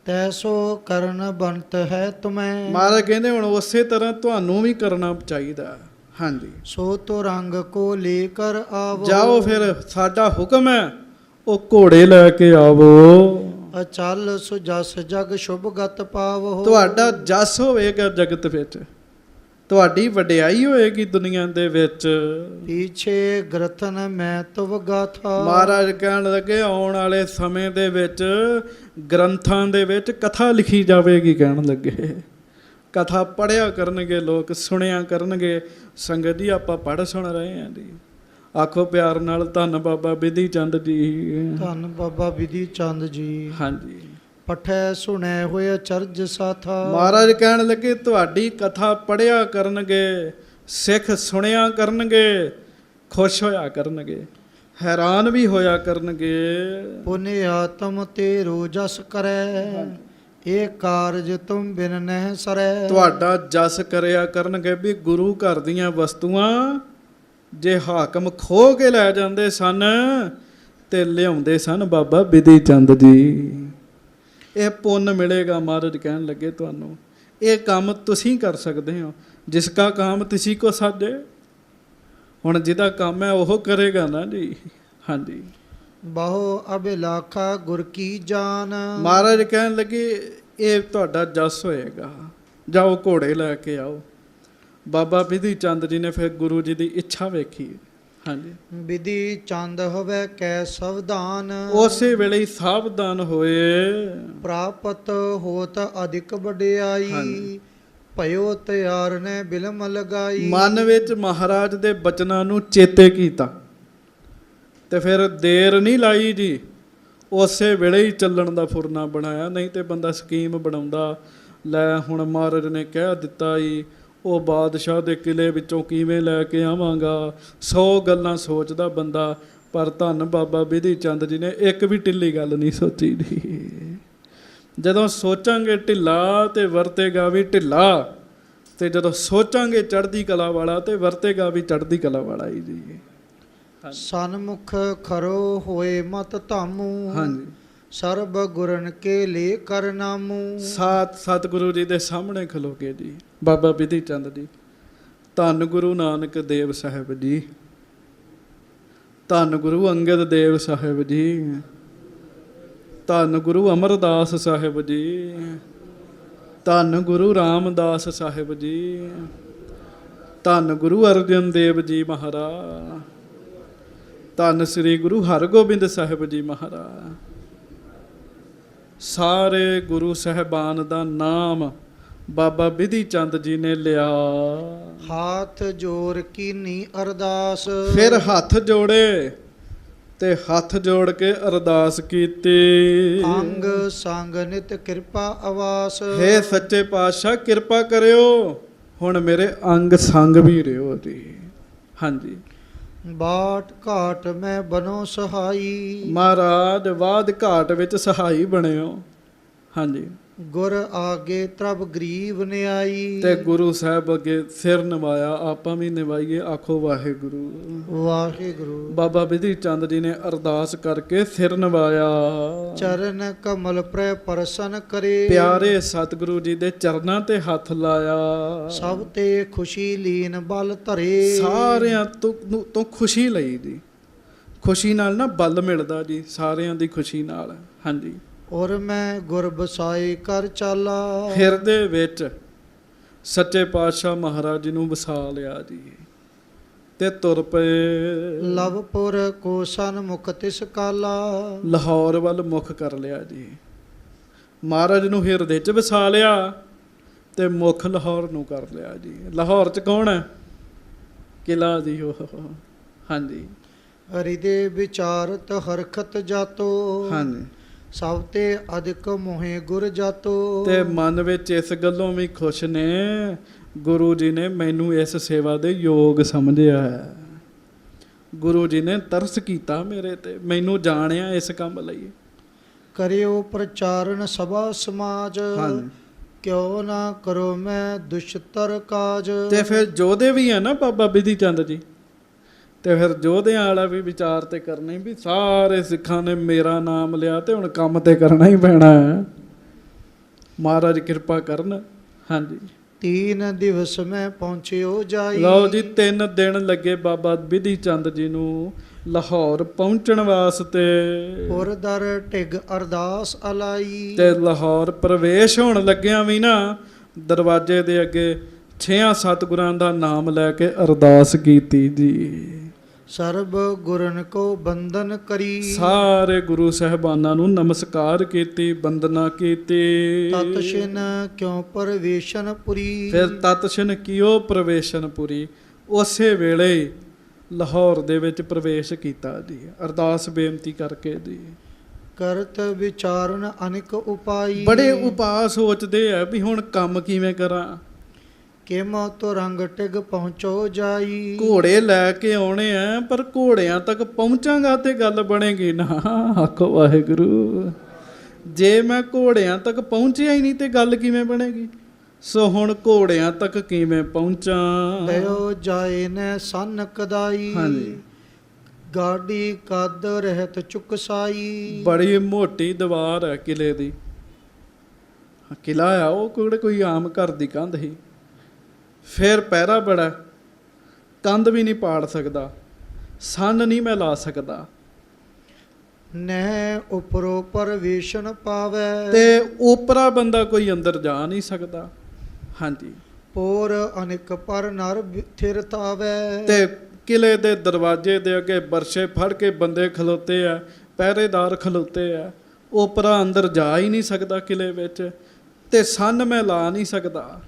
ਤੈਸੋ ਕਰਨ ਬੰਤ ਹੈ ਤੁਮੈ। ਮਹਾਰਾਜ ਕਹਿੰਦੇ ਹੁਣ ਉਸੇ ਤਰ੍ਹਾਂ ਤੁਹਾਨੂੰ ਵੀ ਕਰਨਾ ਚਾਹੀਦਾ। ਹਾਂਜੀ, ਸੋ ਤੋ ਰੰਗ ਕੋ ਲੈ ਕਰ ਆਵੋ। ਜਾਓ ਫਿਰ, ਸਾਡਾ ਹੁਕਮ ਹੈ ਉਹ ਘੋੜੇ ਲੈ ਕੇ ਆਵੋ। ਅਚਲ ਸੁਜਸ ਜਗ ਸ਼ੁਭ ਗਤ ਪਾਵੋ। ਤੁਹਾਡਾ ਜਸ ਹੋਵੇਗਾ ਜਗਤ ਵਿੱਚ, ਤੁਹਾਡੀ ਵਡਿਆਈ ਹੋਏਗੀ ਦੁਨੀਆ ਦੇ ਵਿੱਚ। ਪੀਛੇ ਗ੍ਰਥਨ ਮੈਂ ਤੁਵ ਗਾਥਾ। ਮਹਾਰਾਜ ਕਹਿਣ ਲੱਗੇ ਆਉਣ ਵਾਲੇ ਸਮੇਂ ਦੇ ਵਿੱਚ ਗ੍ਰੰਥਾਂ ਦੇ ਵਿੱਚ ਕਥਾ ਲਿਖੀ ਜਾਵੇਗੀ। ਕਹਿਣ ਲੱਗੇ ਕਥਾ ਪੜ੍ਹਿਆ ਕਰਨਗੇ ਲੋਕ, ਸੁਣਿਆ ਕਰਨਗੇ। ਸੰਗਤ ਜੀ ਆਪਾਂ ਪੜ੍ਹ ਸੁਣ ਰਹੇ ਹਾਂ ਜੀ। ਆਖੋ ਪਿਆਰ ਨਾਲ ਧੰਨ ਬਾਬਾ ਬਿਧੀ ਚੰਦ ਜੀ। ਧੰਨ ਬਾਬਾ ਬਿਧੀ ਚੰਦ ਜੀ। ਹਾਂਜੀ, ਪਠੈ ਸੁਣੈ ਹੋਏ ਅਚਰਜ ਸਾਥਾ। ਮਹਾਰਾਜ ਕਹਿਣ ਲੱਗੇ ਤੁਹਾਡੀ ਕਥਾ ਪੜ੍ਹਿਆ ਕਰਨਗੇ, ਸਿੱਖ ਸੁਣਿਆ ਕਰਨਗੇ, ਖੁਸ਼ ਹੋਇਆ ਕਰਨਗੇ, ਹੈਰਾਨ ਵੀ ਹੋਇਆ ਕਰਨਗੇ। ਪੁਨਿ ਆਤਮ ਤੇ ਰੋਜਸ ਕਰੈ। ਇਹ ਕਾਰਜ ਤੁਮ ਬਿਨ ਨਹਿ ਸਰੈ। ਤੁਹਾਡਾ ਜਸ ਕਰਿਆ ਕਰਨਗੇ ਵੀ ਗੁਰੂ ਘਰ ਦੀਆਂ ਵਸਤੂਆਂ ਜੇ ਹਾਕਮ ਖੋਹ ਕੇ ਲੈ ਜਾਂਦੇ ਸਨ ਤੇ ਲਿਆਉਂਦੇ ਸਨ ਬਾਬਾ ਬਿਧੀ ਚੰਦ ਜੀ। ਇਹ ਪੁੰਨ ਮਿਲੇਗਾ। ਮਹਾਰਾਜ ਕਹਿਣ ਲੱਗੇ ਤੁਹਾਨੂੰ ਇਹ ਕੰਮ ਤੁਸੀਂ ਕਰ ਸਕਦੇ ਹੋ। ਜਿਸ ਕਾ ਕੰਮ ਤੁਸੀਂ ਕੋ ਸਾਜੇ। ਹੁਣ ਜਿਹਦਾ ਕੰਮ ਹੈ ਉਹ ਕਰੇਗਾ ਨਾ ਜੀ। ਹਾਂਜੀ, ਬਹੁ ਅਬਿਲਾਖਾ ਗੁਰ ਕੀ ਜਾਨ। ਮਹਾਰਾਜ ਕਹਿਣ ਲੱਗੇ ਇਹ ਤੁਹਾਡਾ ਜਸ ਹੋਏਗਾ, ਜਾਓ ਘੋੜੇ ਲੈ ਕੇ ਆਓ। ਬਾਬਾ ਬਿਧੀ ਚੰਦ ਜੀ ਨੇ ਫਿਰ ਗੁਰੂ ਜੀ ਦੀ ਇੱਛਾ ਵੇਖੀ। ਹਾਂਜੀ, ਬਿਧੀ ਚੰਦ ਹੋਵੇ ਕੈ ਸਵਧਾਨ। ਉਸੇ ਵੇਲੇ ਹੀ ਸਾਵਧਾਨ ਹੋਏ। ਪ੍ਰਾਪਤ ਹੋਤ ਅਧਿਕ ਵਡਿਆਈ। ਭਇਓ ਤਿਆਰ ਨੇ ਬਿਲਮ ਲਗਾਈ। ਮਨ ਵਿੱਚ ਮਹਾਰਾਜ ਦੇ ਬਚਨਾਂ ਨੂੰ ਚੇਤੇ ਕੀਤਾ ਤੇ ਫਿਰ ਦੇਰ ਨਹੀਂ ਲਾਈ ਜੀ, ਉਸੇ ਵੇਲੇ ਹੀ ਚੱਲਣ ਦਾ ਫੁਰਨਾ ਬਣਾਇਆ। ਨਹੀਂ ਤੇ ਬੰਦਾ ਸਕੀਮ ਬਣਾਉਂਦਾ, ਲੈ ਹੁਣ ਮਹਾਰਾਜ ਨੇ ਕਹਿ ਦਿੱਤਾ ਜੀ ਉਹ ਬਾਦਸ਼ਾਹ ਦੇ ਕਿਲੇ ਵਿੱਚੋਂ ਕਿਵੇਂ ਲੈ ਕੇ ਆਵਾਂਗਾ, 100 ਗੱਲਾਂ ਸੋਚਦਾ ਬੰਦਾ। ਪਰ ਧੰਨ ਬਾਬਾ ਬਿਧੀ ਚੰਦ ਜੀ ਨੇ ਇੱਕ ਵੀ ਢਿੱਲੀ ਗੱਲ ਨਹੀਂ ਸੋਚੀ ਜੀ। ਜਦੋਂ ਸੋਚਾਂਗੇ ਢਿੱਲਾ ਤੇ ਵਰਤੇਗਾ ਵੀ ਢਿੱਲਾ, ਤੇ ਜਦੋਂ ਸੋਚਾਂਗੇ ਚੜ੍ਹਦੀ ਕਲਾ ਵਾਲਾ ਤੇ ਵਰਤੇਗਾ ਵੀ ਚੜ੍ਹਦੀ ਕਲਾ ਵਾਲਾ ਹੀ ਜੀ। ਸਨਮੁਖ ਖਰੋ ਹੋਏ ਮਤ ਧਾਮੂ। ਹਾਂਜੀ, ਸਰਬ ਗੁਰਨ ਕੇ ਲੇ ਕਰ ਨਾਮੂ। ਸਤਿਗੁਰੂ ਜੀ ਦੇ ਸਾਹਮਣੇ ਖਲੋ ਕੇ ਜੀ ਬਾਬਾ ਬਿਧੀ ਚੰਦ ਜੀ, ਧੰਨ ਗੁਰੂ ਨਾਨਕ ਦੇਵ ਸਾਹਿਬ ਜੀ, ਧੰਨ ਗੁਰੂ ਅੰਗਦ ਦੇਵ ਸਾਹਿਬ ਜੀ, ਧੰਨ ਗੁਰੂ ਅਮਰਦਾਸ ਸਾਹਿਬ ਜੀ, ਧੰਨ ਗੁਰੂ ਰਾਮਦਾਸ ਸਾਹਿਬ ਜੀ, ਧੰਨ ਗੁਰੂ ਅਰਜਨ ਦੇਵ ਜੀ ਮਹਾਰਾਜ, ਧੰਨ ਸ੍ਰੀ ਗੁਰੂ ਹਰਗੋਬਿੰਦ ਸਾਹਿਬ ਜੀ ਮਹਾਰਾਜ। ਸਾਰੇ ਗੁਰੂ ਸਾਹਿਬਾਨ ਦਾ ਨਾਮ ਬਾਬਾ ਬਿਧੀ ਚੰਦ ਜੀ ਨੇ ਲਿਆ। ਹਾਥ ਜੋਰ ਕੀਨੀ ਅਰਦਾਸ। ਫਿਰ ਹੱਥ ਜੋੜੇ ਤੇ ਹੱਥ ਜੋੜ ਕੇ ਅਰਦਾਸ ਕੀਤੀ। ਅੰਗ ਸੰਗ ਨਿਤ ਕਿਰਪਾ ਆਵਾਸ। ਹੇ ਸੱਚੇ ਪਾਤਸ਼ਾਹ ਕਿਰਪਾ ਕਰਿਓ, ਹੁਣ ਮੇਰੇ ਅੰਗ ਸੰਗ ਵੀ ਰਿਓ ਜੀ। ਹਾਂਜੀ, ਬਾਟ ਘਾਟ ਮੈਂ ਬਨੋ ਸਹਾਈ। ਮਹਾਰਾਜ ਬਾਦ ਘਾਟ ਵਿੱਚ ਸਹਾਈ ਬਣਿਓ। ਹਾਂਜੀ, ਗੁਰ ਆਗੇ ਪ੍ਰਭ ਗਰੀਬ ਨਿਆਈ। ਤੇ ਗੁਰੂ ਸਾਹਿਬ ਅੱਗੇ ਸਿਰ ਨਿਵਾਇਆ। ਆਪਾਂ ਵੀ ਨਿਵਾਈਏ, ਆਖੋ ਵਾਹਿਗੁਰੂ ਵਾਹਿਗੁਰੂ। ਬਾਬਾ ਬਿਧੀ ਚੰਦ ਜੀ ਨੇ ਅਰਦਾਸ ਕਰਕੇ ਸਿਰ ਨਿਵਾਇਆ। ਚਰਨ ਕਮਲ ਪ੍ਰੈ ਪਰਸਨ ਕਰੇ। ਪਿਆਰੇ ਸਤਿਗੁਰੂ ਜੀ ਦੇ ਚਰਨਾਂ ਤੇ ਹੱਥ ਲਾਇਆ। ਸਭ ਤੇ ਖੁਸ਼ੀ ਲੀਨ ਬਲ ਧਰੇ। ਸਾਰਿਆਂ ਤੋਂ ਖੁਸ਼ੀ ਲਈ ਜੀ। ਖੁਸ਼ੀ ਨਾਲ ਨਾ ਬਲ ਮਿਲਦਾ ਜੀ, ਸਾਰਿਆਂ ਦੀ ਖੁਸ਼ੀ ਨਾਲ। ਹਾਂਜੀ, ਔਰ ਮੈਂ ਗੁਰ ਬਸਾਏ ਕਰ ਚਾਲਾ। ਹਿਰਦੇ ਵਿੱਚ ਸੱਚੇ ਪਾਤਸ਼ਾਹ ਮਹਾਰਾਜ ਜੀ ਨੂੰ ਵਸਾ ਲਿਆ ਜੀ ਤੇ ਤੁਰ ਪਏ। ਲਵਪੁਰ ਕੋ ਸਨਮੁਖ ਤਿਸ ਕਾਲਾ। ਲਾਹੌਰ ਵੱਲ ਮੁਖ ਕਰ ਲਿਆ ਜੀ। ਮਹਾਰਾਜ ਨੂੰ ਹਿਰਦੇ 'ਚ ਵਸਾ ਲਿਆ ਤੇ ਮੁਖ ਲਾਹੌਰ ਨੂੰ ਕਰ ਲਿਆ ਜੀ। ਲਾਹੌਰ 'ਚ ਕੌਣ ਹੈ? ਕਿਲਾ ਜੀ ਉਹ। ਹਾਂਜੀ, ਹਰਿਦੇ ਵਿਚਾਰਤ ਹਰਖਤ ਜਾਤੋ। ਹਾਂਜੀ, ਸਭ ਤੇ ਅਧਿਕ ਮੋਹਿ ਗੁਰ ਜਾਤੋ। ਤੇ ਮਨ ਵਿੱਚ ਇਸ ਗੱਲੋਂ ਵੀ ਖੁਸ਼ ਨੇ, ਗੁਰੂ ਜੀ ਨੇ ਮੈਨੂੰ ਇਸ ਸੇਵਾ ਦੇ ਯੋਗ ਸਮਝਿਆ ਹੈ। ਗੁਰੂ ਜੀ ਨੇ ਤਰਸ ਕੀਤਾ ਮੇਰੇ ਤੇ, ਮੈਨੂੰ ਜਾਣਿਆ ਇਸ ਕੰਮ ਲਈ। ਕਰਿਓ ਪ੍ਰਚਾਰਨ ਸਭਾ ਸਮਾਜ। ਹਾਂਜੀ, ਕਿਉ ਨਾ ਕਰੋ ਮੈਂ ਦੁਸ਼ਤਰ ਕਾਜ। ਤੇ ਫਿਰ ਯੋਧੇ ਵੀ ਆ ਨਾ ਬਾਬਾ ਬਿਧੀ ਚੰਦ ਜੀ, ਤੇ ਫਿਰ ਯੋਧਿਆਂ ਵਾਲਾ ਵੀ ਵਿਚਾਰ ਤੇ ਕਰਨਾ ਹੀ ਵੀ ਸਾਰੇ ਸਿੱਖਾਂ ਨੇ ਮੇਰਾ ਨਾਮ ਲਿਆ ਤੇ ਹੁਣ ਕੰਮ ਤੇ ਕਰਨਾ ਹੀ ਪੈਣਾ ਹੈ। ਮਹਾਰਾਜ ਕਿਰਪਾ ਕਰਨ। ਹਾਂਜੀ, 3 ਦਿਵਸ ਮੈਂ ਪਹੁੰਚਿਓ ਜਾਈ। ਲਓ ਜੀ, 3 ਦਿਨ ਲੱਗੇ ਬਾਬਾ ਬਿਧੀ ਚੰਦ ਜੀ ਨੂੰ ਲਾਹੌਰ ਪਹੁੰਚਣ ਵਾਸਤੇ। ਪੁਰ ਦਰ ਢਿਗ ਅਰਦਾਸ ਅਲਾਈ। ਤੇ ਲਾਹੌਰ ਪ੍ਰਵੇਸ਼ ਹੋਣ ਲੱਗਿਆ ਵੀ ਨਾ ਦਰਵਾਜ਼ੇ ਦੇ ਅੱਗੇ 6 ਗੁਰਾਂ ਦਾ ਨਾਮ ਲੈ ਕੇ ਅਰਦਾਸ ਕੀਤੀ ਜੀ। ਸਰਬ ਗੁਰਨ ਕੋ ਬੰਦਨ ਕਰੀ। ਸਾਰੇ ਗੁਰੂ ਸਾਹਿਬਾਨਾਂ ਨੂੰ ਨਮਸਕਾਰ ਕੀਤੀ, ਬੰਦਨਾ ਕੀਤੀ। ਤਤਸ਼ਿਨ ਕਿਉ ਪਰਵੇਸ਼ਨ ਪੁਰੀ। ਫਿਰ ਤਤਸ਼ਿਨ ਕਿਉ ਪ੍ਰਵੇਸ਼ਨ ਪੁਰੀ। ਉਸੇ ਵੇਲੇ ਲਾਹੌਰ ਦੇ ਵਿੱਚ ਪ੍ਰਵੇਸ਼ ਕੀਤਾ ਜੀ, ਅਰਦਾਸ ਬੇਨਤੀ ਕਰਕੇ ਜੀ। ਕਰਤ ਵਿਚਾਰਨ ਅਨੇਕ ਉਪਾਈ। ਬੜੇ ਉਪਾਅ ਸੋਚਦੇ ਆ ਵੀ ਹੁਣ ਕੰਮ ਕਿਵੇਂ ਕਰਾਂ। ਕਿਮ ਤੁਰੰਗ ਟਿਗ ਪਹੁੰਚੋ ਜਾਈ। ਘੋੜੇ ਲੈ ਕੇ ਆਉਣੇ ਆ, ਪਰ ਘੋੜਿਆਂ ਤੱਕ ਪਹੁੰਚਾਂਗਾ ਤੇ ਗੱਲ ਬਣੇਗੀ ਨਾ। ਆਖੋ ਵਾਹਿਗੁਰੂ। ਜੇ ਮੈਂ ਘੋੜਿਆਂ ਤੱਕ ਪਹੁੰਚਿਆ ਹੀ ਨਹੀਂ ਤੇ ਗੱਲ ਕਿਵੇਂ ਬਣੇਗੀ। ਸੋ ਹੁਣ ਘੋੜਿਆਂ ਤੱਕ ਕਿਵੇਂ ਪਹੁੰਚਾਂ। ਦਇਓ ਜਾਏ ਨੇ ਸੰਨ ਕਦਾਈ। ਹਾਂਜੀ, ਗਾਡੀ ਕੱਦ ਰਹਿਤ ਚੁਕਸਾਈ। ਬੜੀ ਮੋਟੀ ਦੀਵਾਰ ਹੈ ਕਿਲੇ ਦੀ। ਕਿਲਾ ਆ ਉਹ, ਕੋਈ ਆਮ ਘਰ ਦੀ ਕੰਧ ਹੀ। ਫਿਰ ਪਹਿਰਾ ਬੜਾ, ਕੰਧ ਵੀ ਨਹੀਂ ਪਾੜ ਸਕਦਾ, ਸੰਨ ਨਹੀਂ ਮੈਂ ਲਾ ਸਕਦਾ। ਨਹਿ ਉਪਰੋਂ ਪਰਵੇਸ਼ਨ ਪਾਵੈ। ਤੇ ਉਪਰਾ ਬੰਦਾ ਕੋਈ ਅੰਦਰ ਜਾ ਨਹੀਂ ਸਕਦਾ। ਹਾਂਜੀ, ਪੋਰ ਅਨੇਕ ਪਰ ਨਰ ਥਿਰ ਤਾਵੈ। ਤੇ ਕਿਲੇ ਦੇ ਦਰਵਾਜ਼ੇ ਦੇ ਅੱਗੇ ਬਰਸ਼ੇ ਫੜ ਕੇ ਬੰਦੇ ਖਲੋਤੇ ਆ, ਪਹਿਰੇਦਾਰ ਖਲੋਤੇ ਆ। ਉਪਰਾ ਅੰਦਰ ਜਾ ਹੀ ਨਹੀਂ ਸਕਦਾ ਕਿਲੇ ਵਿੱਚ, ਤੇ ਸੰਨ ਮੈਂ ਲਾ ਨਹੀਂ ਸਕਦਾ।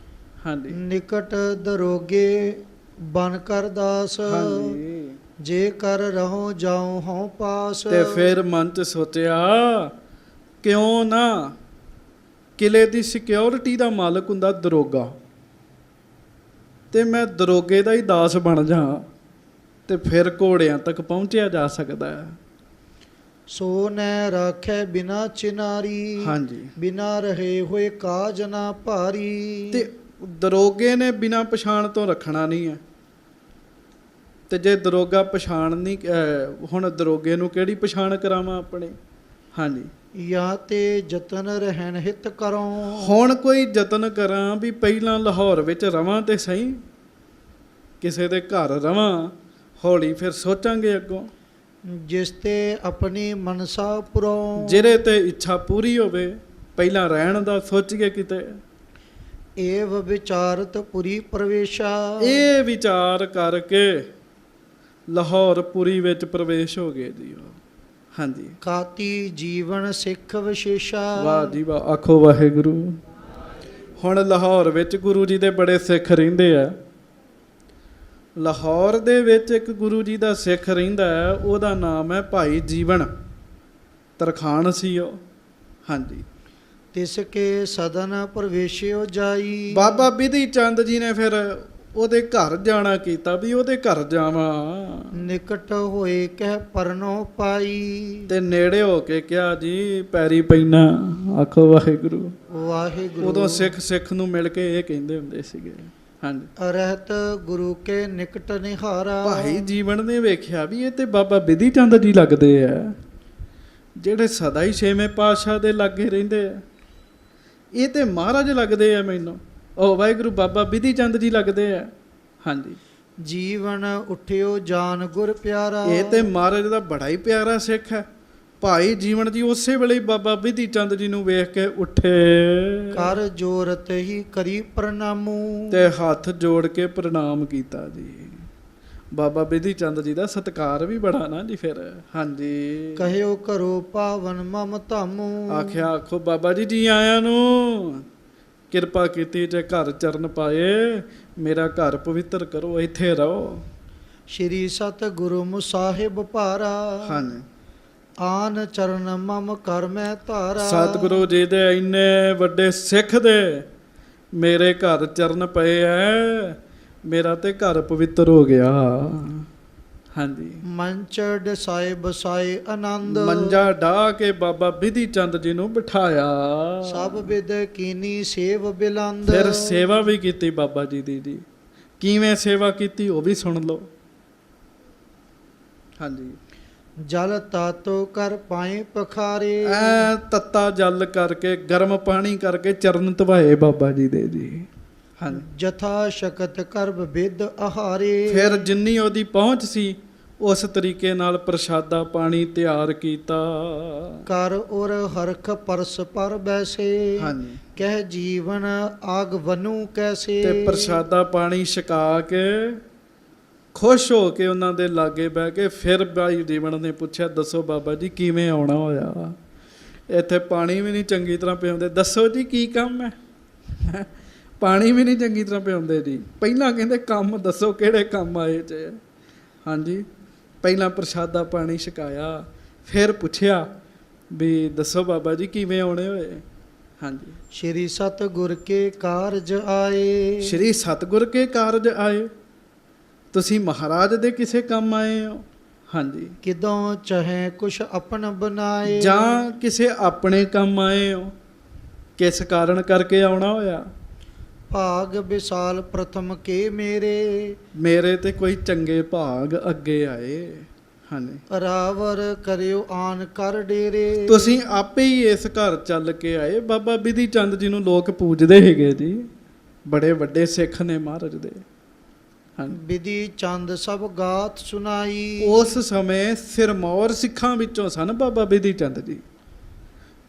ਹਾਂਜੀ ਨਿਕਟ ਦਰੋਗੇ ਬਨ ਕਰ ਦਾਸ ਹਾਂਜੀ। ਜੇ ਕਰ ਰਹੋ ਜਾਉ ਹਉ ਪਾਸ। ਤੇ ਫਿਰ ਮਨ ਚ ਸੋਚਿਆ ਕਿਉਂ ਨਾ ਕਿਲੇ ਦੀ ਸਿਕਿਉਰਿਟੀ ਦਾ ਮਾਲਕ ਹੁੰਦਾ ਦਰੋਗਾ, ਤੇ ਮੈਂ ਦਰੋਗੇ ਦਾ ਹੀ ਦਾਸ ਬਣ ਜਾ, ਤੇ ਫਿਰ ਘੋੜਿਆਂ ਤੱਕ ਪਹੁੰਚਿਆ ਜਾ ਸਕਦਾ ਹੈ। ਸੋ ਨੈ ਰਾਖੈ ਬਿਨਾ ਚਿਨਾਰੀ ਹਾਂਜੀ। ਬਿਨਾ ਰਹੇ ਹੋਏ ਕਾਜ ਨਾ ਭਾਰੀ। ਤੇ ਦਰੋਗੇ ਨੇ ਬਿਨਾਂ ਪਛਾਣ ਤੋਂ ਰੱਖਣਾ ਨਹੀਂ ਹੈ, ਤੇ ਜੇ ਦਰੋਗਾ ਪਛਾਣ ਨਹੀਂ, ਹੁਣ ਦਰੋਗੇ ਨੂੰ ਕਿਹੜੀ ਪਛਾਣ ਕਰਾਵਾਂ ਆਪਣੇ। ਹਾਂਜੀ। ਜਾਂ ਤੇ ਯਤਨ ਰਹਿਣ ਹਿਤ ਕਰੋ। ਹੁਣ ਕੋਈ ਯਤਨ ਕਰਾਂ ਵੀ ਪਹਿਲਾਂ ਲਾਹੌਰ ਵਿੱਚ ਰਵਾਂ ਤੇ ਸਹੀ, ਕਿਸੇ ਦੇ ਘਰ ਰਵਾਂ, ਹੌਲੀ ਫਿਰ ਸੋਚਾਂਗੇ ਅੱਗੋਂ। ਜਿਸ ਤੇ ਆਪਣੀ ਮਨਸਾ ਪੁਰੋ। ਜਿਹੜੇ ਤੇ ਇੱਛਾ ਪੂਰੀ ਹੋਵੇ, ਪਹਿਲਾਂ ਰਹਿਣ ਦਾ ਸੋਚੀਏ ਕਿਤੇ। ਏਵ ਵਿਚਾਰਤ ਪੁਰੀ ਪ੍ਰਵੇਸ਼ਾ। ਇਹ ਵਿਚਾਰ ਕਰਕੇ ਲਾਹੌਰ ਪੁਰੀ ਵਿੱਚ ਪ੍ਰਵੇਸ਼ ਹੋ ਗਏ ਜੀ ਉਹ। ਹਾਂਜੀ। ਕਾਤੀ ਜੀਵਨ ਸਿੱਖ ਵਿਸ਼ੇਸ਼ਾ। ਵਾਹ ਜੀ ਵਾਹ, ਆਖੋ ਵਾਹਿਗੁਰੂ। ਹੁਣ ਲਾਹੌਰ ਵਿੱਚ ਗੁਰੂ ਜੀ ਦੇ ਬੜੇ ਸਿੱਖ ਰਹਿੰਦੇ ਆ। ਲਾਹੌਰ ਦੇ ਵਿੱਚ ਇੱਕ ਗੁਰੂ ਜੀ ਦਾ ਸਿੱਖ ਰਹਿੰਦਾ ਹੈ, ਉਹਦਾ ਨਾਮ ਹੈ ਭਾਈ ਜੀਵਨ, ਤਰਖਾਣ ਸੀ ਉਹ। ਹਾਂਜੀ। ਤਿਸ ਕੇ ਸਦਨ ਪ੍ਰਵੇਸ਼ਿਓ ਜਾਈ। ਬਾਬਾ ਬਿਧੀ ਚੰਦ ਜੀ ਨੇ ਫਿਰ ਉਹਦੇ ਘਰ ਜਾਣਾ ਕੀਤਾ, ਵੀ ਉਹਦੇ ਘਰ ਜਾਵਾਂ। ਨਿਕਟ ਹੋਏ ਕਹਿ ਪਰਨੋ ਪਾਈ। ਤੇ ਨੇੜੇ ਹੋ ਕੇ ਕਿਹਾ ਜੀ ਪੈਰੀ ਪੈਣਾ, ਆਖੋ ਵਾਹਿਗੁਰੂ। ਵਾਹਿਗੁਰੂ। ਉਦੋਂ ਸਿੱਖ ਨੂੰ ਮਿਲ ਕੇ ਇਹ ਕਹਿੰਦੇ ਹੁੰਦੇ ਸੀਗੇ। ਹਾਂਜੀ। ਰਹਿਤ ਗੁਰੂ ਕੇ ਨਿਕਟ ਨਿਹਾਰਾ। ਭਾਈ ਜੀਵਨ ਨੇ ਵੇਖਿਆ ਵੀ ਇਹ ਤੇ ਬਾਬਾ ਬਿਧੀ ਚੰਦ ਜੀ ਲੱਗਦੇ ਆ, ਜਿਹੜੇ ਸਦਾ ਹੀ ਛੇਵੇਂ ਪਾਤਸ਼ਾਹ ਦੇ ਲਾਗੇ ਰਹਿੰਦੇ ਆ। ਇਹ ਤੇ ਮਹਾਰਾਜ ਲੱਗਦੇ ਆ ਮੈਨੂੰ, ਉਹ ਵਾਹਿਗੁਰੂ ਬਾਬਾ ਬਿਧੀ ਚੰਦ ਜੀ ਲੱਗਦੇ ਆ। ਹਾਂਜੀ। ਜੀਵਨ ਉਠਿਓ ਜਾਨ ਗੁਰ ਪਿਆਰਾ। ਇਹ ਤੇ ਮਹਾਰਾਜ ਦਾ ਬੜਾ ਹੀ ਪਿਆਰਾ ਸਿੱਖ ਹੈ। ਭਾਈ ਜੀਵਨ ਜੀ ਉਸੇ ਵੇਲੇ ਹੀ ਬਾਬਾ ਬਿਧੀ ਚੰਦ ਜੀ ਨੂੰ ਵੇਖ ਕੇ ਉੱਠੇ, ਕਰ ਜੋਰਤ ਹੀ ਕਰੀ ਪ੍ਰਣਾਮੂ। ਤੇ ਹੱਥ ਜੋੜ ਕੇ ਪ੍ਰਣਾਮ ਕੀਤਾ ਜੀ। ਬਾਬਾ ਬਿਧੀ ਚੰਦ ਜੀ ਦਾ ਸਤਿਕਾਰ ਵੀ ਬੜਾ ਨਾ ਜੀ ਫਿਰ। ਹਾਂਜੀ। ਕਹਿਓ ਕਰੋ ਪਾਵਨ ਮਮ ਧਾਮੂ। ਆਖਿਆ ਆਖੋ ਬਾਬਾ ਜੀ ਜੀ ਆਇਆਂ ਨੂੰ, ਕਿਰਪਾ ਕੀਤੀ ਜੇ ਘਰ ਚਰਨ ਪਾਏ, ਮੇਰਾ ਘਰ ਪਵਿੱਤਰ ਕਰੋ, ਇੱਥੇ ਰਹੋ। ਸ਼੍ਰੀ ਸਤ ਗੁਰੂ ਮੁਸਾਹਿਬ ਭਾਰਾ। ਹਾਂਜੀ। ਆਨ ਚਰਨ ਮਮ ਕਰ ਮੈਂ ਧਾਰਾ। ਸਤਿਗੁਰੂ ਜੀ ਦੇ ਇੰਨੇ ਵੱਡੇ ਸਿੱਖ ਦੇ ਮੇਰੇ ਘਰ ਚਰਨ ਪਏ ਐ, ਮੇਰਾ ਤੇ ਘਰ ਪਵਿੱਤਰ ਹੋ ਗਿਆ। ਹਾਂਜੀ। ਮੰਚ ਡਸਾਏ ਬਸਾਏ ਆਨੰਦ। ਮੰਜਾ ਢਾ ਕੇ ਬਾਬਾ ਬਿਧੀ ਚੰਦ ਜੀ ਨੂੰ ਬਿਠਾਇਆ। ਸਭ ਵਿਦ ਕੀਨੀ ਸੇਵ ਬਿਲੰਦ। ਫਿਰ ਸੇਵਾ ਵੀ ਕੀਤੀ ਬਾਬਾ ਜੀ ਦੀ ਜੀ। ਕਿਵੇਂ ਸੇਵਾ ਕੀਤੀ ਉਹ ਵੀ ਸੁਣ ਲਓ। ਹਾਂਜੀ। ਜਲ ਤਾਤੋ ਕਰ ਪਾਏ ਪਖਾਰੇ। ਐ ਤੱਤਾ ਜਲ ਕਰਕੇ, ਗਰਮ ਪਾਣੀ ਕਰਕੇ ਚਰਨ ਧਵਾਏ ਬਾਬਾ ਜੀ ਦੇ ਜੀ। ਹਾਂਜੀ। ਜਥਾ ਸ਼ਕਤ ਕਰਬ ਵਿਦ ਆਹਾਰੇ। ਫਿਰ ਜਿੰਨੀ ਉਹਦੀ ਪਹੁੰਚ ਸੀ ਉਸ ਤਰੀਕੇ ਨਾਲ ਪ੍ਰਸ਼ਾਦਾ ਪਾਣੀ ਤਿਆਰ ਕੀਤਾ। ਕਰ ਔਰ ਹਰਖ ਪਰਸ ਪਰ ਬੈਸੇ। ਹਾਂਜੀ। ਕਹਿ ਜੀਵਨ ਆਗ ਵਨੂ ਕੈਸੇ। ਤੇ ਪ੍ਰਸ਼ਾਦਾ ਪਾਣੀ ਛਕਾ ਕੇ ਖੁਸ਼ ਹੋ ਕੇ ਉਹਨਾਂ ਦੇ ਲਾਗੇ ਬਹਿ ਕੇ ਫਿਰ ਭਾਈ ਜੀਵਨ ਨੇ ਪੁੱਛਿਆ, ਦੱਸੋ ਬਾਬਾ ਜੀ ਕਿਵੇਂ ਆਉਣਾ ਹੋਇਆ, ਇੱਥੇ ਪਾਣੀ ਵੀ ਨਹੀਂ ਚੰਗੀ ਤਰ੍ਹਾਂ ਪਿਆਉਂਦੇ, ਦੱਸੋ ਜੀ ਕੀ ਕੰਮ ਹੈ। ਪਾਣੀ ਵੀ ਨਹੀਂ ਚੰਗੀ ਤਰ੍ਹਾਂ ਪਿਆਉਂਦੇ ਜੀ। ਪਹਿਲਾਂ ਕਹਿੰਦੇ ਕੰਮ ਦੱਸੋ ਕਿਹੜੇ ਕੰਮ ਆਏ ਚ। ਹਾਂਜੀ। ਪਹਿਲਾਂ ਪ੍ਰਸ਼ਾਦਾ ਪਾਣੀ ਛਕਾਇਆ, ਫਿਰ ਪੁੱਛਿਆ ਵੀ ਦੱਸੋ ਬਾਬਾ ਜੀ ਕਿਵੇਂ ਆਉਣੇ ਹੋਏ। ਹਾਂਜੀ। ਸ਼੍ਰੀ ਸਤ ਗੁਰ ਕੇ ਕਾਰਜ ਆਏ। ਸ਼੍ਰੀ ਸਤਿਗੁਰ ਕੇ ਕਾਰਜ ਆਏ, ਤੁਸੀਂ ਮਹਾਰਾਜ ਦੇ ਕਿਸੇ ਕੰਮ ਆਏ ਹੋ। ਹਾਂਜੀ। ਕਿਦੋਂ ਚਾਹੇ ਕੁਛ ਆਪਨ ਬਣਾਏ। ਜਾਂ ਕਿਸੇ ਆਪਣੇ ਕੰਮ ਆਏ ਹੋ, ਕਿਸ ਕਾਰਨ ਕਰਕੇ ਆਉਣਾ ਹੋਇਆ। ਭਾਗ ਵਿਸਾਲ ਪ੍ਰਥਮ ਕੇ ਮੇਰੇ। ਮੇਰੇ ਤੇ ਕੋਈ ਚੰਗੇ ਭਾਗ ਅੱਗੇ ਆਏ। ਹਾਂਜੀ। ਰਾਵਰ ਕਰਿਓ ਆਨ ਕਰ ਡੇਰੇ। ਤੁਸੀਂ ਆਪੇ ਹੀ ਇਸ ਘਰ ਚੱਲ ਕੇ ਆਏ। ਬਾਬਾ ਬਿਧੀ ਚੰਦ ਜੀ ਨੂੰ ਲੋਕ ਪੂਜਦੇ ਹੈਗੇ ਜੀ, ਬੜੇ ਵੱਡੇ ਸਿੱਖ ਨੇ ਮਹਾਰਾਜ ਦੇ। ਬਿਧੀ ਚੰਦ ਸਭ ਗਾਤ ਸੁਣਾਈ। ਉਸ ਸਮੇਂ ਸਿਰਮੌਰ ਸਿੱਖਾਂ ਵਿੱਚੋਂ ਸਨ ਬਾਬਾ ਬਿਧੀ ਚੰਦ ਜੀ।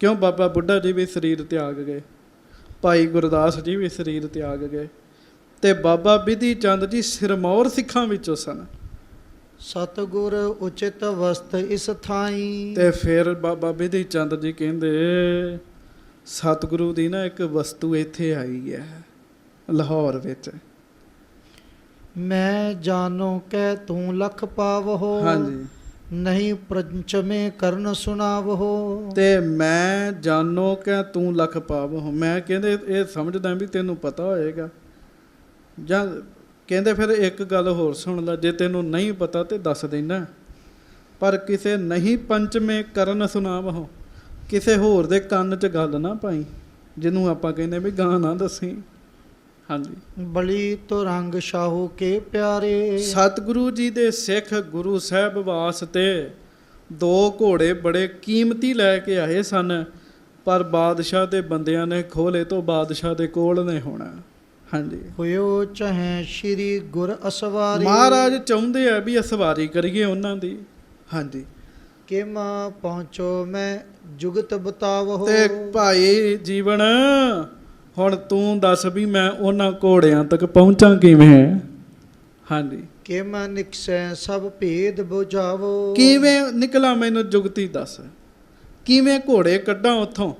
ਕਿਉਂ ਬਾਬਾ ਬੁੱਢਾ ਜੀ ਵੀ ਸਰੀਰ ਤਿਆਗ ਗਏ, ਭਾਈ ਗੁਰਦਾਸ ਜੀ ਵੀ ਸਰੀਰ ਤਿਆਗ ਗਏ, ਤੇ ਬਾਬਾ ਬਿਧੀ ਚੰਦ ਜੀ ਸਿਰਮੌਰ ਸਿੱਖਾਂ ਵਿੱਚੋਂ ਸਨ। ਸਤਿਗੁਰ ਉਚਿਤ ਵਸਤ ਇਸ ਥਾਈ। ਤੇ ਫਿਰ ਬਾਬਾ ਬਿਧੀ ਚੰਦ ਜੀ ਕਹਿੰਦੇ ਸਤਿਗੁਰੂ ਦੀ ਨਾ ਇੱਕ ਵਸਤੂ ਇੱਥੇ ਆਈ ਹੈ। ਲਾਹੌਰ ਵਿੱਚ। ਮੈਂ ਜਾਨੋ ਕਹਿ ਤੂੰ ਲਖ ਪਾਵਹੋ, ਹਾਂਜੀ, ਨਹੀਂ ਪ੍ਰੰਚਮੇ ਕਰਨ ਸੁਣਾਵਹੋ। ਤੇ ਮੈਂ ਜਾਨੋ ਕਿ ਤੂੰ ਲਖ ਪਾਵ। ਮੈਂ ਕਹਿੰਦੇ ਇਹ ਸਮਝਦਾ ਵੀ ਤੈਨੂੰ ਪਤਾ ਹੋਏਗਾ, ਜਾਂ ਕਹਿੰਦੇ ਫਿਰ ਇੱਕ ਗੱਲ ਹੋਰ ਸੁਣ ਲੈ, ਜੇ ਤੈਨੂੰ ਨਹੀਂ ਪਤਾ ਤੇ ਦੱਸ ਦੇਣਾ, ਪਰ ਕਿਸੇ ਨਹੀਂ ਪੰਚਮੇ ਕਰਨ ਸੁਣਾਵਹੋ, ਕਿਸੇ ਹੋਰ ਦੇ ਕੰਨ 'ਚ ਗੱਲ ਨਾ ਪਾਈ, ਜਿਹਨੂੰ ਆਪਾਂ ਕਹਿੰਦੇ ਵੀ ਗਾਂ ਨਾ ਦੱਸੀ। ਹਾਂਜੀ, ਬਲੀ ਤੋ ਰੰਗ ਸ਼ਾਹੂ ਕੇ ਪਿਆਰੇ, ਸਤਿਗੁਰੂ ਜੀ ਦੇ ਸਿੱਖ ਗੁਰੂ ਸਾਹਿਬ ਵਾਸਤੇ 2 ਘੋੜੇ ਬੜੇ ਕੀਮਤੀ ਲੈ ਕੇ ਆਏ ਸਨ, ਪਰ ਬਾਦਸ਼ਾਹ ਦੇ ਬੰਦਿਆਂ ਨੇ ਖੋਲੇ ਤੋਂ ਬਾਦਸ਼ਾਹ ਦੇ ਕੋਲ ਨਹੀਂ ਹੋਣਾ। ਹਾਂਜੀ, ਹੋਇਓ ਚਾਹੇ ਸ਼੍ਰੀ ਗੁਰ ਅਸਵਾਰੀ, ਮਹਾਰਾਜ ਚਾਹੁੰਦੇ ਆ ਵੀ ਅਸਵਾਰੀ ਕਰੀਏ ਉਹਨਾਂ ਦੀ। ਹਾਂਜੀ, ਕਿਮ ਪਹੁੰਚੋ ਮੈਂ ਜੁਗਤ ਬਤਾਵਹੋ। ਤੇ ਭਾਈ ਜੀਵਨ ਹੁਣ ਤੂੰ ਦੱਸ ਵੀ ਮੈਂ ਉਹਨਾਂ ਘੋੜਿਆਂ ਤੱਕ ਪਹੁੰਚਾਂ ਕਿਵੇਂ? ਹਾਂਜੀ, ਕਿਮ ਨਿਕਸੈ ਸਭ ਭੇਦ ਬੁਝਾਵੋ। ਕਿਵੇਂ ਨਿਕਲਾਂ ਮੈਨੂੰ ਜੁਗਤੀ ਦੱਸ, ਕਿਵੇਂ ਘੋੜੇ ਕੱਢਾਂ ਉੱਥੋਂ?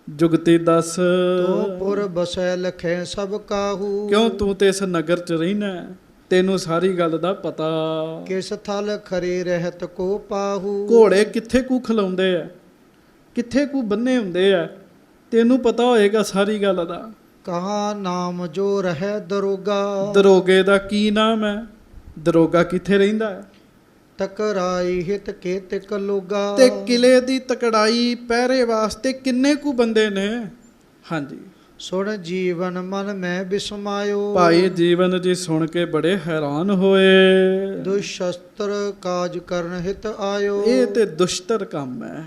ਜੁਗਤੀ ਦੱਸ। ਤੂੰ ਪੁਰ ਬਸੈ ਲਖੈ ਸਭ ਕਾਹੂ, ਕਿਉਂ ਤੂੰ ਤੇ ਇਸ ਨਗਰ 'ਚ ਰਹਿਣਾ, ਤੈਨੂੰ ਸਾਰੀ ਗੱਲ ਦਾ ਪਤਾ। ਕਿਸ ਥਲ ਖਰੇ ਰਹਿਤ ਕੋ ਪਾਹੂ। ਘੋੜੇ ਕਿੱਥੇ ਕੁ ਖਲਾਉਂਦੇ ਆ, ਕਿੱਥੇ ਕੁ ਬੰਨੇ ਹੁੰਦੇ ਆ, ਤੈਨੂੰ ਪਤਾ ਹੋਏਗਾ ਸਾਰੀ ਗੱਲ ਦਾ। ਕਹਾ ਨਾਮ ਜੋ ਰਹਿ ਦਰੋਗਾ, ਦਰੋਗੇ ਦਾ ਕੀ ਨਾਮ ਹੈ? ਦਰੋਗਾ ਕਿੱਥੇ ਰਹਿੰਦਾ ਹੈ? ਤਕਰਾਈ ਹਿਤ ਕੇ ਤਿਕ ਲੋਗਾ। ਤੇ ਕਿਲੇ ਦੀ ਤਕੜਾਈ ਪਹਿਰੇ ਵਾਸਤੇ ਕਿੰਨੇ ਕੁ ਬੰਦੇ ਨੇ? ਹਾਂਜੀ, ਸੁਣ ਜੀਵਨ ਮਨ ਮੈਂ ਬਿਸਮਾਇਓ। ਭਾਈ ਜੀਵਨ ਜੀ ਸੁਣ ਕੇ ਬੜੇ ਹੈਰਾਨ ਹੋਏ। ਦੁਸ਼ਸਤਰ ਕਾਜ ਕਰਨ ਹਿਤ ਆਇਓ। ਇਹ ਤੇ ਦੁਸ਼ਟਰ ਕੰਮ ਹੈ,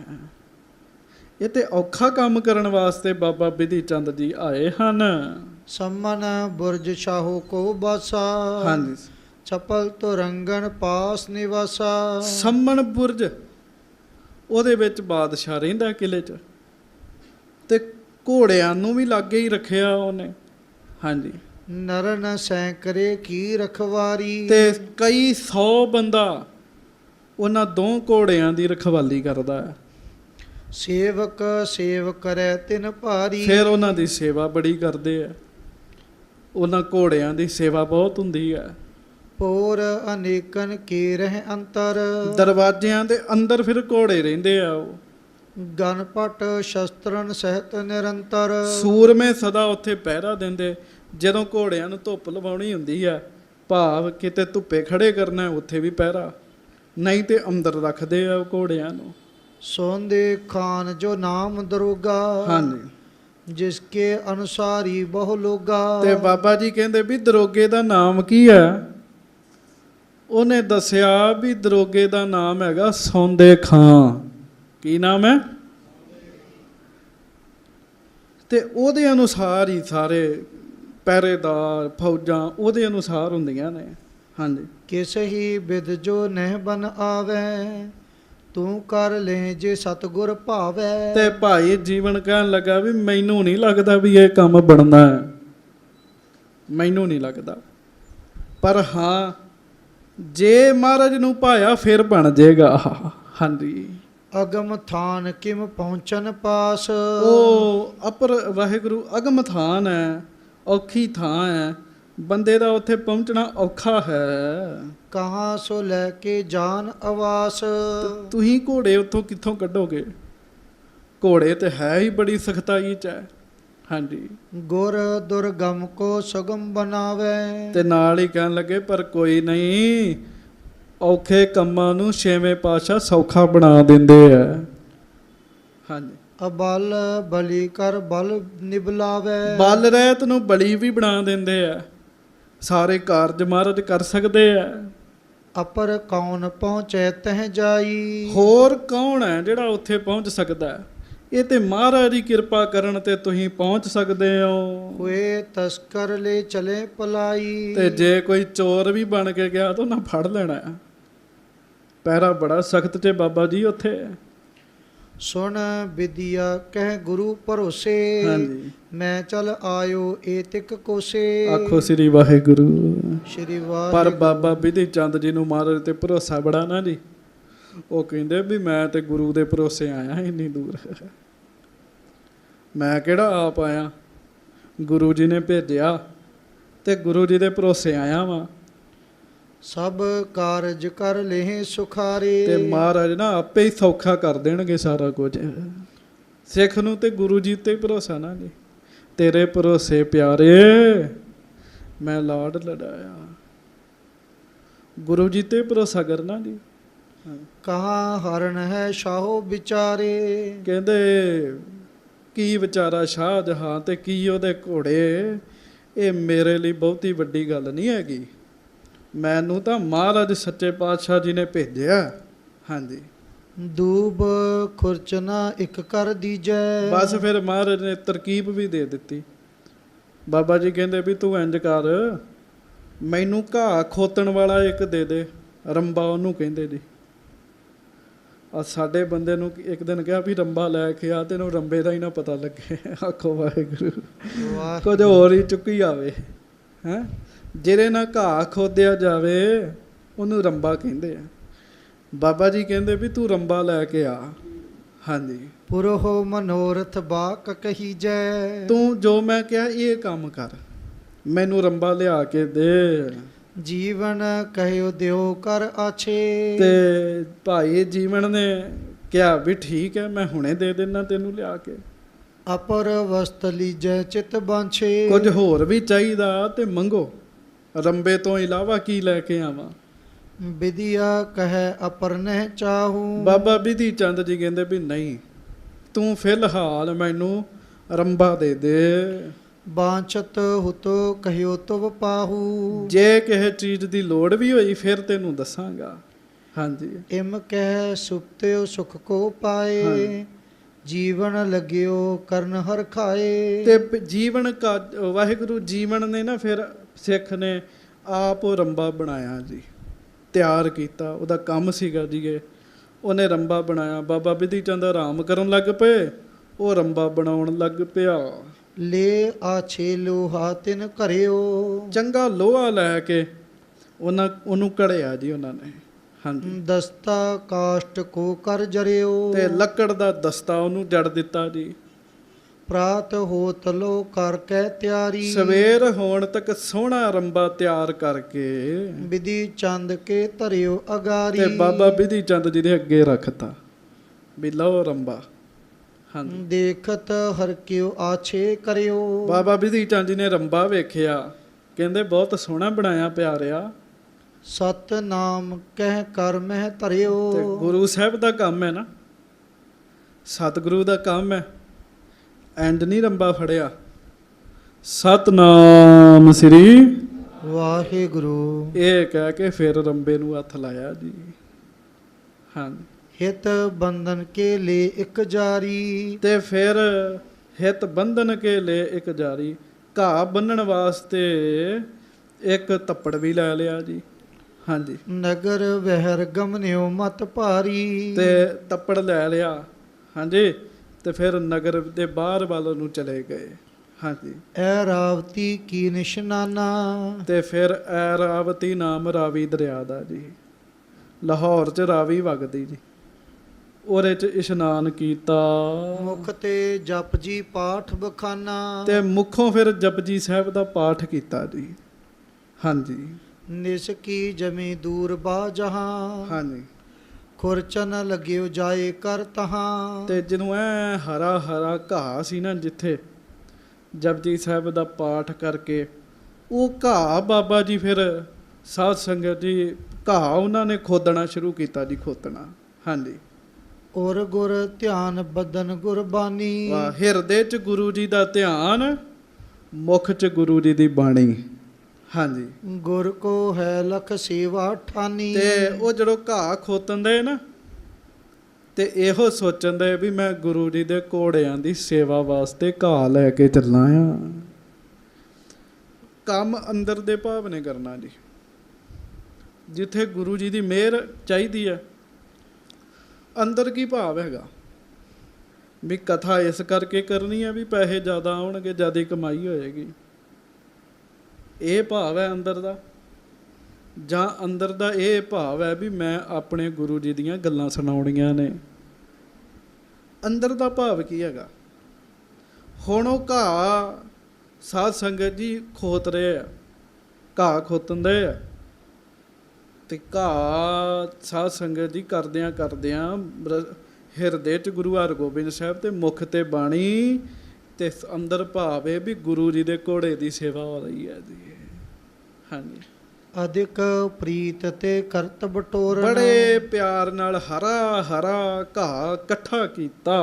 ਇਹ ਤੇ ਔਖਾ ਕੰਮ ਕਰਨ ਵਾਸਤੇ ਬਾਬਾ ਬਿਧੀ ਚੰਦ ਜੀ ਆਏ ਹਨ। ਸਮਨ ਬੁਰਜ ਸ਼ਾਹੂ ਕੋ ਬਾਸਾ, ਹਾਂਜੀ, ਚਪਲ ਤੋ ਰੰਗਨ ਪਾਸ ਨਿਵਾਸਾ। ਸੰਮਣ ਬੁਰਜ, ਉਹਦੇ ਵਿੱਚ ਬਾਦਸ਼ਾਹ ਰਹਿੰਦਾ ਕਿਲੇ 'ਚ, ਤੇ ਘੋੜਿਆਂ ਨੂੰ ਵੀ ਲਾਗੇ ਹੀ ਰੱਖਿਆ ਉਹਨੇ। ਹਾਂਜੀ, ਨਰਨ ਸੈਂਕਰੇ ਕੀ ਰਖਵਾਰੀ। ਤੇ ਕਈ 100 ਬੰਦਾ ਉਹਨਾਂ 2 ਘੋੜਿਆਂ ਦੀ ਰਖਵਾਲੀ ਕਰਦਾ ਹੈ। ਸੇਵਕ ਸੇਵ ਕਰੈ ਤਿਨ ਭਾਰੀ। ਫਿਰ ਉਹਨਾਂ ਦੀ ਸੇਵਾ ਬੜੀ ਕਰਦੇ ਆ, ਉਹਨਾਂ ਘੋੜਿਆਂ ਦੀ ਸੇਵਾ ਬਹੁਤ ਹੁੰਦੀ ਹੈ। ਪੋਰ ਅਨੇਕਨ ਕੀ ਰਹਿ ਅੰਤਰ। ਦਰਵਾਜ਼ਿਆਂ ਦੇ ਅੰਦਰ ਫਿਰ ਘੋੜੇ ਰਹਿੰਦੇ ਆ। ਉਹ ਗਨਪਟ ਸ਼ਸਤਰਨ ਸਹਿਤ ਨਿਰੰਤਰ। ਸੂਰਮੇ ਸਦਾ ਉੱਥੇ ਪਹਿਰਾ ਦਿੰਦੇ। ਜਦੋਂ ਘੋੜਿਆਂ ਨੂੰ ਧੁੱਪ ਲਵਾਉਣੀ ਹੁੰਦੀ ਆ, ਭਾਵ ਕਿਤੇ ਧੁੱਪੇ ਖੜੇ ਕਰਨਾ, ਉੱਥੇ ਵੀ ਪਹਿਰਾ, ਨਹੀਂ ਤੇ ਅੰਦਰ ਰੱਖਦੇ ਆ ਉਹ ਘੋੜਿਆਂ ਨੂੰ। ਸੋਂਦੇ ਖਾਨ ਜੋ ਨਾਮ ਦਰੋਗਾ। ਹਾਂਜੀ, ਜਿਸਕੇ ਅਨੁਸਾਰੀ ਬਹੁ ਲੋਗਾ। ਤੇ ਬਾਬਾ ਜੀ ਕਹਿੰਦੇ ਵੀ ਦਰੋਗੇ ਦਾ ਨਾਮ ਕੀ ਹੈ? ਉਹਨੇ ਦੱਸਿਆ ਵੀ ਦਰੋਗੇ ਦਾ ਨਾਮ ਹੈਗਾ ਸੌਂਦੇ ਖਾਂ। ਕੀ ਨਾਮ ਹੈ? ਤੇ ਉਹਦੇ ਅਨੁਸਾਰ ਹੀ ਸਾਰੇ ਪਹਿਰੇਦਾਰ ਫੌਜਾਂ ਉਹਦੇ ਅਨੁਸਾਰ ਹੁੰਦੀਆਂ ਨੇ। ਹਾਂਜੀ, ਕਿਸ ਹੀ ਬਿਦ ਜੋ ਨਹਿ ਬਨ ਆਵੈ, ਤੂੰ ਕਰ ਲੈ ਜੇ ਸਤਿਗੁਰ ਭਾਵੈ। ਤੇ ਭਾਈ ਜੀਵਨ ਕਹਿਣ ਲੱਗਾ ਵੀ ਮੈਨੂੰ ਨਹੀਂ ਲੱਗਦਾ ਵੀ ਇਹ ਕੰਮ ਬਣਨਾ ਹੈ, ਮੈਨੂੰ ਨਹੀਂ ਲੱਗਦਾ, ਪਰ ਹਾਂ ਜੇ ਮਹਾਰਾਜ ਨੂੰ ਭਾਇਆ ਫਿਰ ਬਣ ਜਾਏਗਾ। ਹਾਂਜੀ, ਅਗਮ ਥਾਨ ਕਿਮ ਪਹੁੰਚਨ ਪਾਸ। ਉਹ ਅਪਰ ਵਾਹਿਗੁਰੂ ਅਗਮ ਥਾਨ ਹੈ, ਔਖੀ ਥਾਂ ਹੈ, ਬੰਦੇ ਦਾ ਉੱਥੇ ਪਹੁੰਚਣਾ ਔਖਾ ਹੈ। ਕਹਾਂ ਸੋ ਲੈ ਕੇ ਜਾਨ ਆਵਾਸ। ਤੁਸੀਂ ਘੋੜੇ ਉੱਥੋਂ ਕਿੱਥੋਂ ਕੱਢੋਗੇ? ਘੋੜੇ ਤੇ ਹੈ ਹੀ ਬੜੀ ਸਖਤਾਈ 'ਚ ਹੈ। ਹਾਂਜੀ, ਗੁਰ ਦੁਰਗਮ ਕੋ ਸੁਗਮ ਬਣਾਵੇ। ਤੇ ਨਾਲ ਹੀ ਕਹਿਣ ਲੱਗੇ ਪਰ ਕੋਈ ਨਹੀਂ, ਔਖੇ ਕੰਮਾਂ ਨੂੰ 6ਵੇਂ ਪਾਤਸ਼ਾਹ ਸੌਖਾ ਬਣਾ ਦਿੰਦੇ ਆ। ਹਾਂਜੀ, ਅਬਲ ਬਲੀ ਕਰ ਬਲ ਨਿਬਲਾਵੇ। ਬਲ ਰਹਿਤ ਨੂੰ ਬਲੀ ਵੀ ਬਣਾ ਦਿੰਦੇ ਆ। ਸਾਰੇ ਕਾਰਜ ਮਹਾਰਾਜ ਕਰ ਸਕਦੇ ਆ। ਅਪਰ ਕੌਣ ਪਹੁੰਚੈ ਤਹ ਜਾਈ। ਹੋਰ ਕੌਣ ਹੈ ਜਿਹੜਾ ਉੱਥੇ ਪਹੁੰਚ ਸਕਦਾ ਹੈ? ਇਹ ਤੇ ਮਹਾਰਾਜ ਦੀ ਕਿਰਪਾ ਕਰਨ ਤੇ ਤੁਸੀਂ ਪਹੁੰਚ ਸਕਦੇ ਹੋ। ਹੋਏ ਤਸਕਰ ਲੈ ਚਲੇ ਪਲਾਈ। ਤੇ ਜੇ ਕੋਈ ਚੋਰ ਵੀ ਬਣ ਕੇ ਗਿਆ ਤਾਂ ਉਹਨਾਂ ਫੜ ਲੈਣਾ ਹੈ। ਪਹਿਰਾ ਬੜਾ ਸਖਤ ਤੇ ਬਾਬਾ ਜੀ ਉੱਥੇ। ਸੁਣ ਵਿਦਿਆ ਕਹਿ ਗੁਰੂ ਭਰੋਸੇ। ਹਾਂਜੀ, ਮੈਂ ਚਲ ਆਇਓ ਏ ਤਿਕ ਕੋਸੇ। ਆਖੋ ਸ੍ਰੀ ਵਾਹਿਗੁਰੂ। ਸ਼੍ਰੀ ਪਰ ਵਾਹਿਗੁਰੂ। ਬਾਬਾ ਬਿਧੀ ਚੰਦ ਜੀ ਨੂੰ ਮਹਾਰਾਜ ਤੇ ਭਰੋਸਾ ਬੜਾ ਨਾ ਜੀ। ਉਹ ਕਹਿੰਦੇ ਵੀ ਮੈਂ ਤੇ ਗੁਰੂ ਦੇ ਭਰੋਸੇ ਆਇਆ ਇੰਨੀ ਦੂਰ, ਮੈਂ ਕਿਹੜਾ ਆਪ ਆਇਆ, ਗੁਰੂ ਜੀ ਨੇ ਭੇਜਿਆ। ਤੇ ਗੁਰੂ ਜੀ ਦੇ ਭਰੋਸੇ ਆਇਆ ਵਾਂ ਸਭ ਕਾਰਜ ਕਰ ਲੇਹ ਸੁਖਾਰੇ। ਤੇ ਮਹਾਰਾਜ ਨਾ ਆਪੇ ਹੀ ਸੌਖਾ ਕਰ ਦੇਣਗੇ ਸਾਰਾ ਕੁਝ। ਸਿੱਖ ਨੂੰ ਤੇ ਗੁਰੂ ਜੀ ਤੇ ਭਰੋਸਾ ਨਾ ਜੀ। ਤੇਰੇ ਭਰੋਸੇ ਪਿਆਰੇ ਮੈਂ ਲਾਡ ਲਡਾਇਆ। ਗੁਰੂ ਜੀ ਤੇ ਭਰੋਸਾ ਕਰਨਾ ਜੀ। ਕਹਾਂ ਹਰਨ ਹੈ ਸ਼ਾਹੋ ਵਿਚਾਰੇ। ਕਹਿੰਦੇ ਕੀ ਵਿਚਾਰਾ ਸ਼ਾਹ ਜਹਾਂ ਤੇ ਕੀ ਉਹਦੇ ਘੋੜੇ, ਇਹ ਮੇਰੇ ਲਈ ਬਹੁਤੀ ਵੱਡੀ ਗੱਲ ਨਹੀਂ ਹੈਗੀ। ਮੈਨੂੰ ਤਾਂ ਮਹਾਰਾਜ ਸੱਚੇ ਪਾਤਸ਼ਾਹ ਜੀ ਨੇ ਭੇਜਿਆ। ਹਾਂਜੀ ਦੂਬ ਖੁਰਚਨਾ ਇੱਕ ਕਰ ਦੀਜੈ। ਬਸ ਫਿਰ ਮਹਾਰਾਜ ਨੇ ਤਰਕੀਬ ਵੀ ਦੇ ਦਿੱਤੀ। ਬਾਬਾ ਜੀ ਕਹਿੰਦੇ ਵੀ ਤੂੰ ਇੰਜ ਕਰ, ਮੈਨੂੰ ਘਾਹ ਖੋਤਣ ਵਾਲਾ ਇੱਕ ਦੇ ਦੇ, ਰੰਬਾ ਉਹਨੂੰ ਕਹਿੰਦੇ ਜੀ। ਆ ਸਾਡੇ ਬੰਦੇ ਨੂੰ ਇੱਕ ਦਿਨ ਕਿਹਾ ਵੀ ਰੰਬਾ ਲੈ ਕੇ ਆ, ਤੈਨੂੰ ਰੰਬੇ ਦਾ ਹੀ ਨਾ ਪਤਾ ਲੱਗੇ। ਆਖੋ ਵਾਹਿਗੁਰੂ, ਕੁਝ ਹੋਰ ਹੀ ਚੁੱਕੀ ਆਵੇ ਹੈਂ। ਜਿਹੜੇ ਨਾਲ ਘਾਹ ਖੋਦਿਆ ਜਾਵੇ ਉਹਨੂੰ ਰੰਬਾ ਕਹਿੰਦੇ ਆ। ਬਾਬਾ ਜੀ ਕਹਿੰਦੇ ਵੀ ਤੂੰ ਰੰਬਾ ਲੈ ਕੇ ਆ। ਹਾਂਜੀ ਪੁਰਹੋ ਮਨੋਰਥ ਬਾਕ ਕਹੀਜੈ। ਤੂੰ ਜੋ ਮੈਂ ਕਿਹਾ ਇਹ ਕੰਮ ਕਰ, ਮੈਨੂੰ ਰੰਬਾ ਲਿਆ ਕੇ ਦੇ। ਜੀਵਨ ਕਹਿਓ ਦਿਓ ਕਰ ਆਛੇ। ਤੇ ਭਾਈ ਜੀਵਨ ਨੇ ਕਿਹਾ ਵੀ ਠੀਕ ਹੈ, ਮੈਂ ਹੁਣੇ ਦੇ ਦੇਣਾ ਤੈਨੂੰ ਲਿਆ ਕੇ। ਅਪਰ ਵਸਤ ਲੀਜੈ ਚਿਤ ਬਾਂਛੇ। ਕੁਝ ਹੋਰ ਵੀ ਚਾਹੀਦਾ ਤੇ ਮੰਗੋ, ਰੰਬੇ ਤੋਂ ਇਲਾਵਾ ਕੀ ਲੈ ਕੇ ਆਵਾਂ। ਵਿਦਿਆ ਕਹੈ ਅਪਰ ਨਹਿ ਚਾਹੂ। ਬਾਬਾ ਬਿਧੀ ਚੰਦ ਜੀ ਕਹਿੰਦੇ ਵੀ ਨਹੀਂ, ਤੂੰ ਫਿਲਹਾਲ ਮੈਨੂੰ ਰੰਬਾ ਦੇ ਦੇ। ਬਾਂਛਤ ਹੁਤੋ ਕਹਿਓ ਤੁਵ ਪਾਹੂ। ਜੇ ਕਿਸੇ ਚੀਜ਼ ਦੀ ਲੋੜ ਵੀ ਹੋਈ ਫਿਰ ਤੈਨੂੰ ਦੱਸਾਂਗਾ। ਹਾਂਜੀ ਇਮ ਕਹਿ ਸੁਪਤਿਓ ਸੁਖ ਕੋ ਪਾਏ। ਜੀਵਨ ਲਗਿਓ ਕਰਨ ਹਰ ਖਾਏ। ਤੇ ਜੀਵਨ ਕਾ ਵਾਹਿਗੁਰੂ ਜੀਵਨ ਨੇ ਨਾ ਫਿਰ ਸਿੱਖ ਨੇ ਆਪ ਉਹ ਰੰਬਾ ਬਣਾਇਆ ਜੀ, ਤਿਆਰ ਕੀਤਾ। ਉਹਦਾ ਕੰਮ ਸੀਗਾ ਜੀ ਇਹ, ਉਹਨੇ ਰੰਬਾ ਬਣਾਇਆ। ਬਾਬਾ ਬਿਧੀ ਚੰਦ ਆਰਾਮ ਕਰਨ ਲੱਗ ਪਏ, ਉਹ ਰੰਬਾ ਬਣਾਉਣ ਲੱਗ ਪਿਆ। ਲੈ ਆਛੇ ਲੋਹਾ ਤਿਨ ਘਰਿਓ। ਚੰਗਾ ਲੋਹਾ ਲੈ ਕੇ ਉਹਨੂੰ ਕੜਿਆ ਜੀ ਉਹਨਾਂ ਨੇ। ਹਾਂਜੀ ਦਸਤਾ ਕਾਸ਼ਟ ਕੋ ਕਰ ਜਰਿਓ। ਤੇ ਲੱਕੜ ਦਾ ਦਸਤਾ ਉਹਨੂੰ ਜੜ ਦਿੱਤਾ ਜੀ। ਪ੍ਰਾਤ ਹੋਤ ਲੋ ਕਰ ਕੇ ਤਿਆਰੀ। ਸਵੇਰ ਹੋਣ ਤੱਕ ਸੋਹਣਾ ਰੰਬਾ ਤਿਆਰ ਕਰਕੇ ਵਿਧੀ ਚੰਦ ਕੇ ਧਰਿਓ ਅਗਾਰੀ। ਤੇ ਬਾਬਾ ਬਿਧੀ ਚੰਦ ਜੀ ਦੇ ਅੱਗੇ ਰੱਖਤਾ ਵੀ ਲਓ ਰੰਬਾ। ਹਾਂਜੀ ਦੇਖਤ ਹਰ ਕਿਉ ਆਛੇ ਕਰਿਓ। ਬਾਬਾ ਬਿਧੀ ਚੰਦ ਜੀ ਨੇ ਰੰਬਾ ਵੇਖਿਆ, ਕਹਿੰਦੇ ਬਹੁਤ ਸੋਹਣਾ ਬਣਾਇਆ ਪਿਆਰਿਆ। ਸਤ ਨਾਮ ਕਹਿ ਕਰ ਮਹਿ ਧਰਿਓ। ਤੇ ਗੁਰੂ ਸਾਹਿਬ ਦਾ ਕੰਮ ਹੈ ਨਾ, ਸਤਿਗੁਰੂ ਦਾ ਕੰਮ ਹੈ। ਐਂਡ ਨਹੀਂ ਰੰਬਾ ਫੜਿਆ, ਸਤਨਾਮ ਸ੍ਰੀ ਵਾਹਿਗੁਰੂ ਇਹ ਕਹਿ ਕੇ ਫਿਰ ਰੰਬੇ ਨੂੰ ਹੱਥ ਲਾਇਆ ਜੀ। ਹਾਂ ਹਿਤ ਬੰਧਨ ਕੇ ਲੈ ਇੱਕ ਜਾਰੀ। ਤੇ ਫਿਰ ਹਿਤ ਬੰਧਨ ਕੇ ਲੈ ਇੱਕ ਜਾਰੀ, ਘਾਹ ਬੰਨਣ ਵਾਸਤੇ ਇੱਕ ਤੱਪੜ ਵੀ ਲੈ ਲਿਆ ਜੀ। ਹਾਂਜੀ ਨਗਰ ਵਹਿਰ ਗਮਨਿਓ ਮਤ ਭਾਰੀ। ਤੇ ਤੱਪੜ ਲੈ ਲਿਆ। ਹਾਂਜੀ ਤੇ ਫਿਰ ਨਗਰ ਦੇ ਬਾਹਰ ਵੱਲ ਨੂੰ ਚਲੇ ਗਏ। ਹਾਂਜੀ ਐ ਰਾਵਤੀ ਕੀ ਨਿਸ਼ਨਾਨਾ। ਤੇ ਫਿਰ ਐਰਾਵਤੀ ਨਾਮ ਰਾਵੀ ਦਰਿਆ ਦਾ ਜੀ, ਲਾਹੌਰ 'ਚ ਰਾਵੀ ਵਗਦੀ ਜੀ, ਉਹਦੇ 'ਚ ਇਸ਼ਨਾਨ ਕੀਤਾ। ਮੁਖ ਤੇ ਜਪਜੀ ਪਾਠ ਬਖਾਨਾ। ਤੇ ਮੁੱਖੋਂ ਫਿਰ ਜਪਜੀ ਸਾਹਿਬ ਦਾ ਪਾਠ ਕੀਤਾ ਜੀ। ਹਾਂਜੀ ਨਿਸ ਕੀ ਜਮੀ ਦੂਰ ਬਾ ਜਹਾਂ। ਹਾਂਜੀ ਖੁਰਚਨ ਲਗਿਓ ਜਾਏ ਕਰ ਤਹਾਂ। ਤੇ ਜਦੋਂ ਐ ਹਰਾ ਹਰਾ ਘਾਹ ਸੀ ਨਾ, ਜਿੱਥੇ ਜਪਜੀ ਸਾਹਿਬ ਦਾ ਪਾਠ ਕਰਕੇ ਉਹ ਘਾਹ ਬਾਬਾ ਜੀ ਫਿਰ ਸਾਧ ਸੰਗਤ ਜੀ ਘਾਹ ਉਹਨਾਂ ਨੇ ਖੋਦਣਾ ਸ਼ੁਰੂ ਕੀਤਾ ਜੀ, ਖੋਦਣਾ। ਹਾਂਜੀ ਔਰ ਗੁਰ ਧਿਆਨ ਬਦਨ ਗੁਰਬਾਨੀ। ਵਾਹ, ਹਿਰਦੇ 'ਚ ਗੁਰੂ ਜੀ ਦਾ ਧਿਆਨ, ਮੁਖ 'ਚ ਗੁਰੂ ਜੀ ਦੀ ਬਾਣੀ। ਹਾਂਜੀ ਗੁਰ ਕੋ ਹੈ ਲਖ ਸੇਵਾ ਠਾਨੀ। ਤੇ ਉਹ ਜਦੋਂ ਘਾਹ ਖੋਤਣ ਦੇ ਨਾ, ਤੇ ਇਹੋ ਸੋਚਣ ਦੇ ਵੀ ਮੈਂ ਗੁਰੂ ਜੀ ਦੇ ਘੋੜਿਆਂ ਦੀ ਸੇਵਾ ਵਾਸਤੇ ਘਾਹ ਲੈ ਕੇ ਚੱਲਾਂ ਆ। ਕੰਮ ਅੰਦਰ ਦੇ ਭਾਵ ਨੇ ਕਰਨਾ ਜੀ, ਜਿੱਥੇ ਗੁਰੂ ਜੀ ਦੀ ਮਿਹਰ ਚਾਹੀਦੀ ਹੈ। ਅੰਦਰ ਕੀ ਭਾਵ ਹੈਗਾ ਵੀ ਕਥਾ ਇਸ ਕਰਕੇ ਕਰਨੀ ਹੈ ਵੀ ਪੈਸੇ ਜ਼ਿਆਦਾ ਆਉਣਗੇ, ਜ਼ਿਆਦਾ ਕਮਾਈ ਹੋਏਗੀ, ਇਹ ਭਾਵ ਹੈ ਅੰਦਰ ਦਾ। ਜਾਂ ਅੰਦਰ ਦਾ ਇਹ ਭਾਵ ਹੈ ਵੀ ਮੈਂ ਆਪਣੇ ਗੁਰੂ ਜੀ ਦੀਆਂ ਗੱਲਾਂ ਸੁਣਾਉਣੀਆਂ ਨੇ। ਅੰਦਰ ਦਾ ਭਾਵ ਕੀ ਹੈਗਾ? ਹੁਣ ਉਹ ਘਾਹ ਸਾਧ ਸੰਗਤ ਜੀ ਖੋਤ ਰਹੇ ਆ, ਘਾਹ ਖੋਤੰਦੇ ਆ ਤੇ ਘਾਹ ਸਾਧ ਸੰਗਤ ਜੀ ਕਰਦਿਆਂ ਕਰਦਿਆਂ ਹਿਰਦੇ 'ਚ ਗੁਰੂ ਹਰਗੋਬਿੰਦ ਸਾਹਿਬ ਤੇ ਮੁਖ ਤੇ ਬਾਣੀ ਤੇ ਅੰਦਰ ਭਾਵ ਇਹ ਵੀ ਗੁਰੂ ਜੀ ਦੇ ਘੋੜੇ ਦੀ ਸੇਵਾ ਹੋ ਰਹੀ ਹੈ ਜੀ। ਹਾਂਜੀ, ਅਧਿਕ ਪ੍ਰੀਤ ਤੇ ਕਰਤ ਬਟੋਰਨ, ਬੜੇ ਪਿਆਰ ਨਾਲ ਹਰਾ ਹਰਾ ਘਾਹ ਇਕੱਠਾ ਕੀਤਾ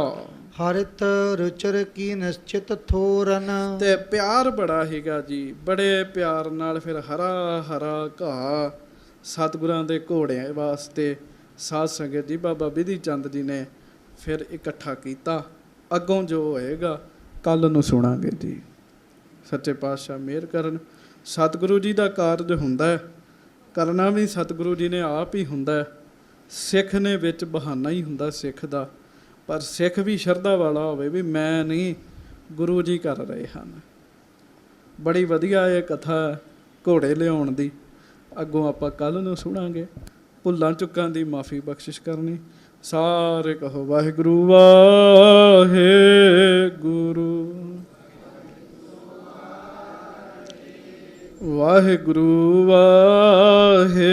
ਹਰਿਤ ਰੁਚਰ ਕੀ ਨਿਸ਼ਚਿਤ ਥੋਰਨ, ਤੇ ਪਿਆਰ ਬੜਾ ਹੈਗਾ ਜੀ, ਬੜੇ ਪਿਆਰ ਨਾਲ ਫਿਰ ਹਰਾ ਹਰਾ ਘਾਹ ਸਤਿਗੁਰਾਂ ਦੇ ਘੋੜਿਆਂ ਵਾਸਤੇ ਸਾਧ ਸੰਗਤ ਜੀ ਬਾਬਾ ਬਿਧੀ ਚੰਦ ਜੀ ਨੇ ਫਿਰ ਇਕੱਠਾ ਕੀਤਾ। ਅੱਗੋਂ ਜੋ ਹੋਏਗਾ ਕੱਲ ਨੂੰ ਸੁਣਾਂਗੇ ਜੀ। ਸੱਚੇ ਪਾਤਸ਼ਾਹ ਮਿਹਰ ਕਰਨ। ਸਤਿਗੁਰੂ ਜੀ ਦਾ ਕਾਰਜ ਹੁੰਦਾ ਹੈ, ਕਰਨਾ ਵੀ ਸਤਿਗੁਰੂ ਜੀ ਨੇ ਆਪ ਹੀ ਹੁੰਦਾ ਹੈ। ਸਿੱਖ ਨੇ ਵਿੱਚ ਬਹਾਨਾ ਹੀ ਹੁੰਦਾ ਸਿੱਖ ਦਾ, ਪਰ ਸਿੱਖ ਵੀ ਸ਼ਰਧਾ ਵਾਲਾ ਹੋਵੇ ਵੀ ਮੈਂ ਨਹੀਂ, ਗੁਰੂ ਜੀ ਕਰ ਰਹੇ ਹਨ। ਬੜੀ ਵਧੀਆ ਇਹ ਕਥਾ ਹੈ ਘੋੜੇ ਲਿਆਉਣ ਦੀ। ਅੱਗੋਂ ਆਪਾਂ ਕੱਲ ਨੂੰ ਸੁਣਾਂਗੇ। ਭੁੱਲਾਂ ਚੁੱਕਾਂ ਦੀ ਮਾਫੀ ਬਖਸ਼ਿਸ਼ ਕਰਨੀ। ਸਾਰੇ ਕਹੋ ਵਾਹਿਗੁਰੂ ਵਾਹਿਗੁਰੂ, ਵਾਹਿਗੁਰੂ ਵਾਹਿਗੁਰੂ,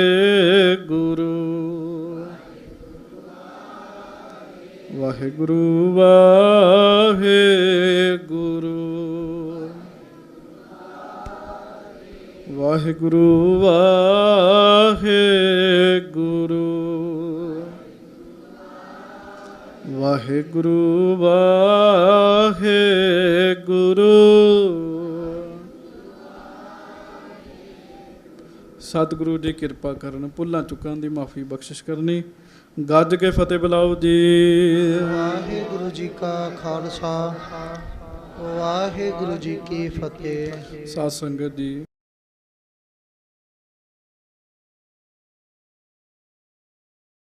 ਵਾਹਿਗੁਰੂ ਵਾਹਿਗੁਰੂ, ਵਾਹਿਗੁਰੂ ਵਾਹਿਗੁਰੂ, ਵਾਹਿਗੁਰੂ ਵਾਹਿਗੁਰੂ। ਸਤਿਗੁਰੂ ਜੀ ਕਿਰਪਾ ਕਰਨ, ਭੁੱਲਾਂ ਚੁੱਕਾਂ ਦੀ ਮਾਫੀ ਬਖਸ਼ਿਸ਼ ਕਰਨੀ। ਗੱਜ ਕੇ ਫਤਿਹ ਬੁਲਾਓ ਜੀ। ਵਾਹਿਗੁਰੂ ਜੀ ਕਾ ਖਾਲਸਾ, ਵਾਹਿਗੁਰੂ ਜੀ ਕੀ ਫਤਿਹ। ਸਾਧ ਸੰਗਤ ਜੀ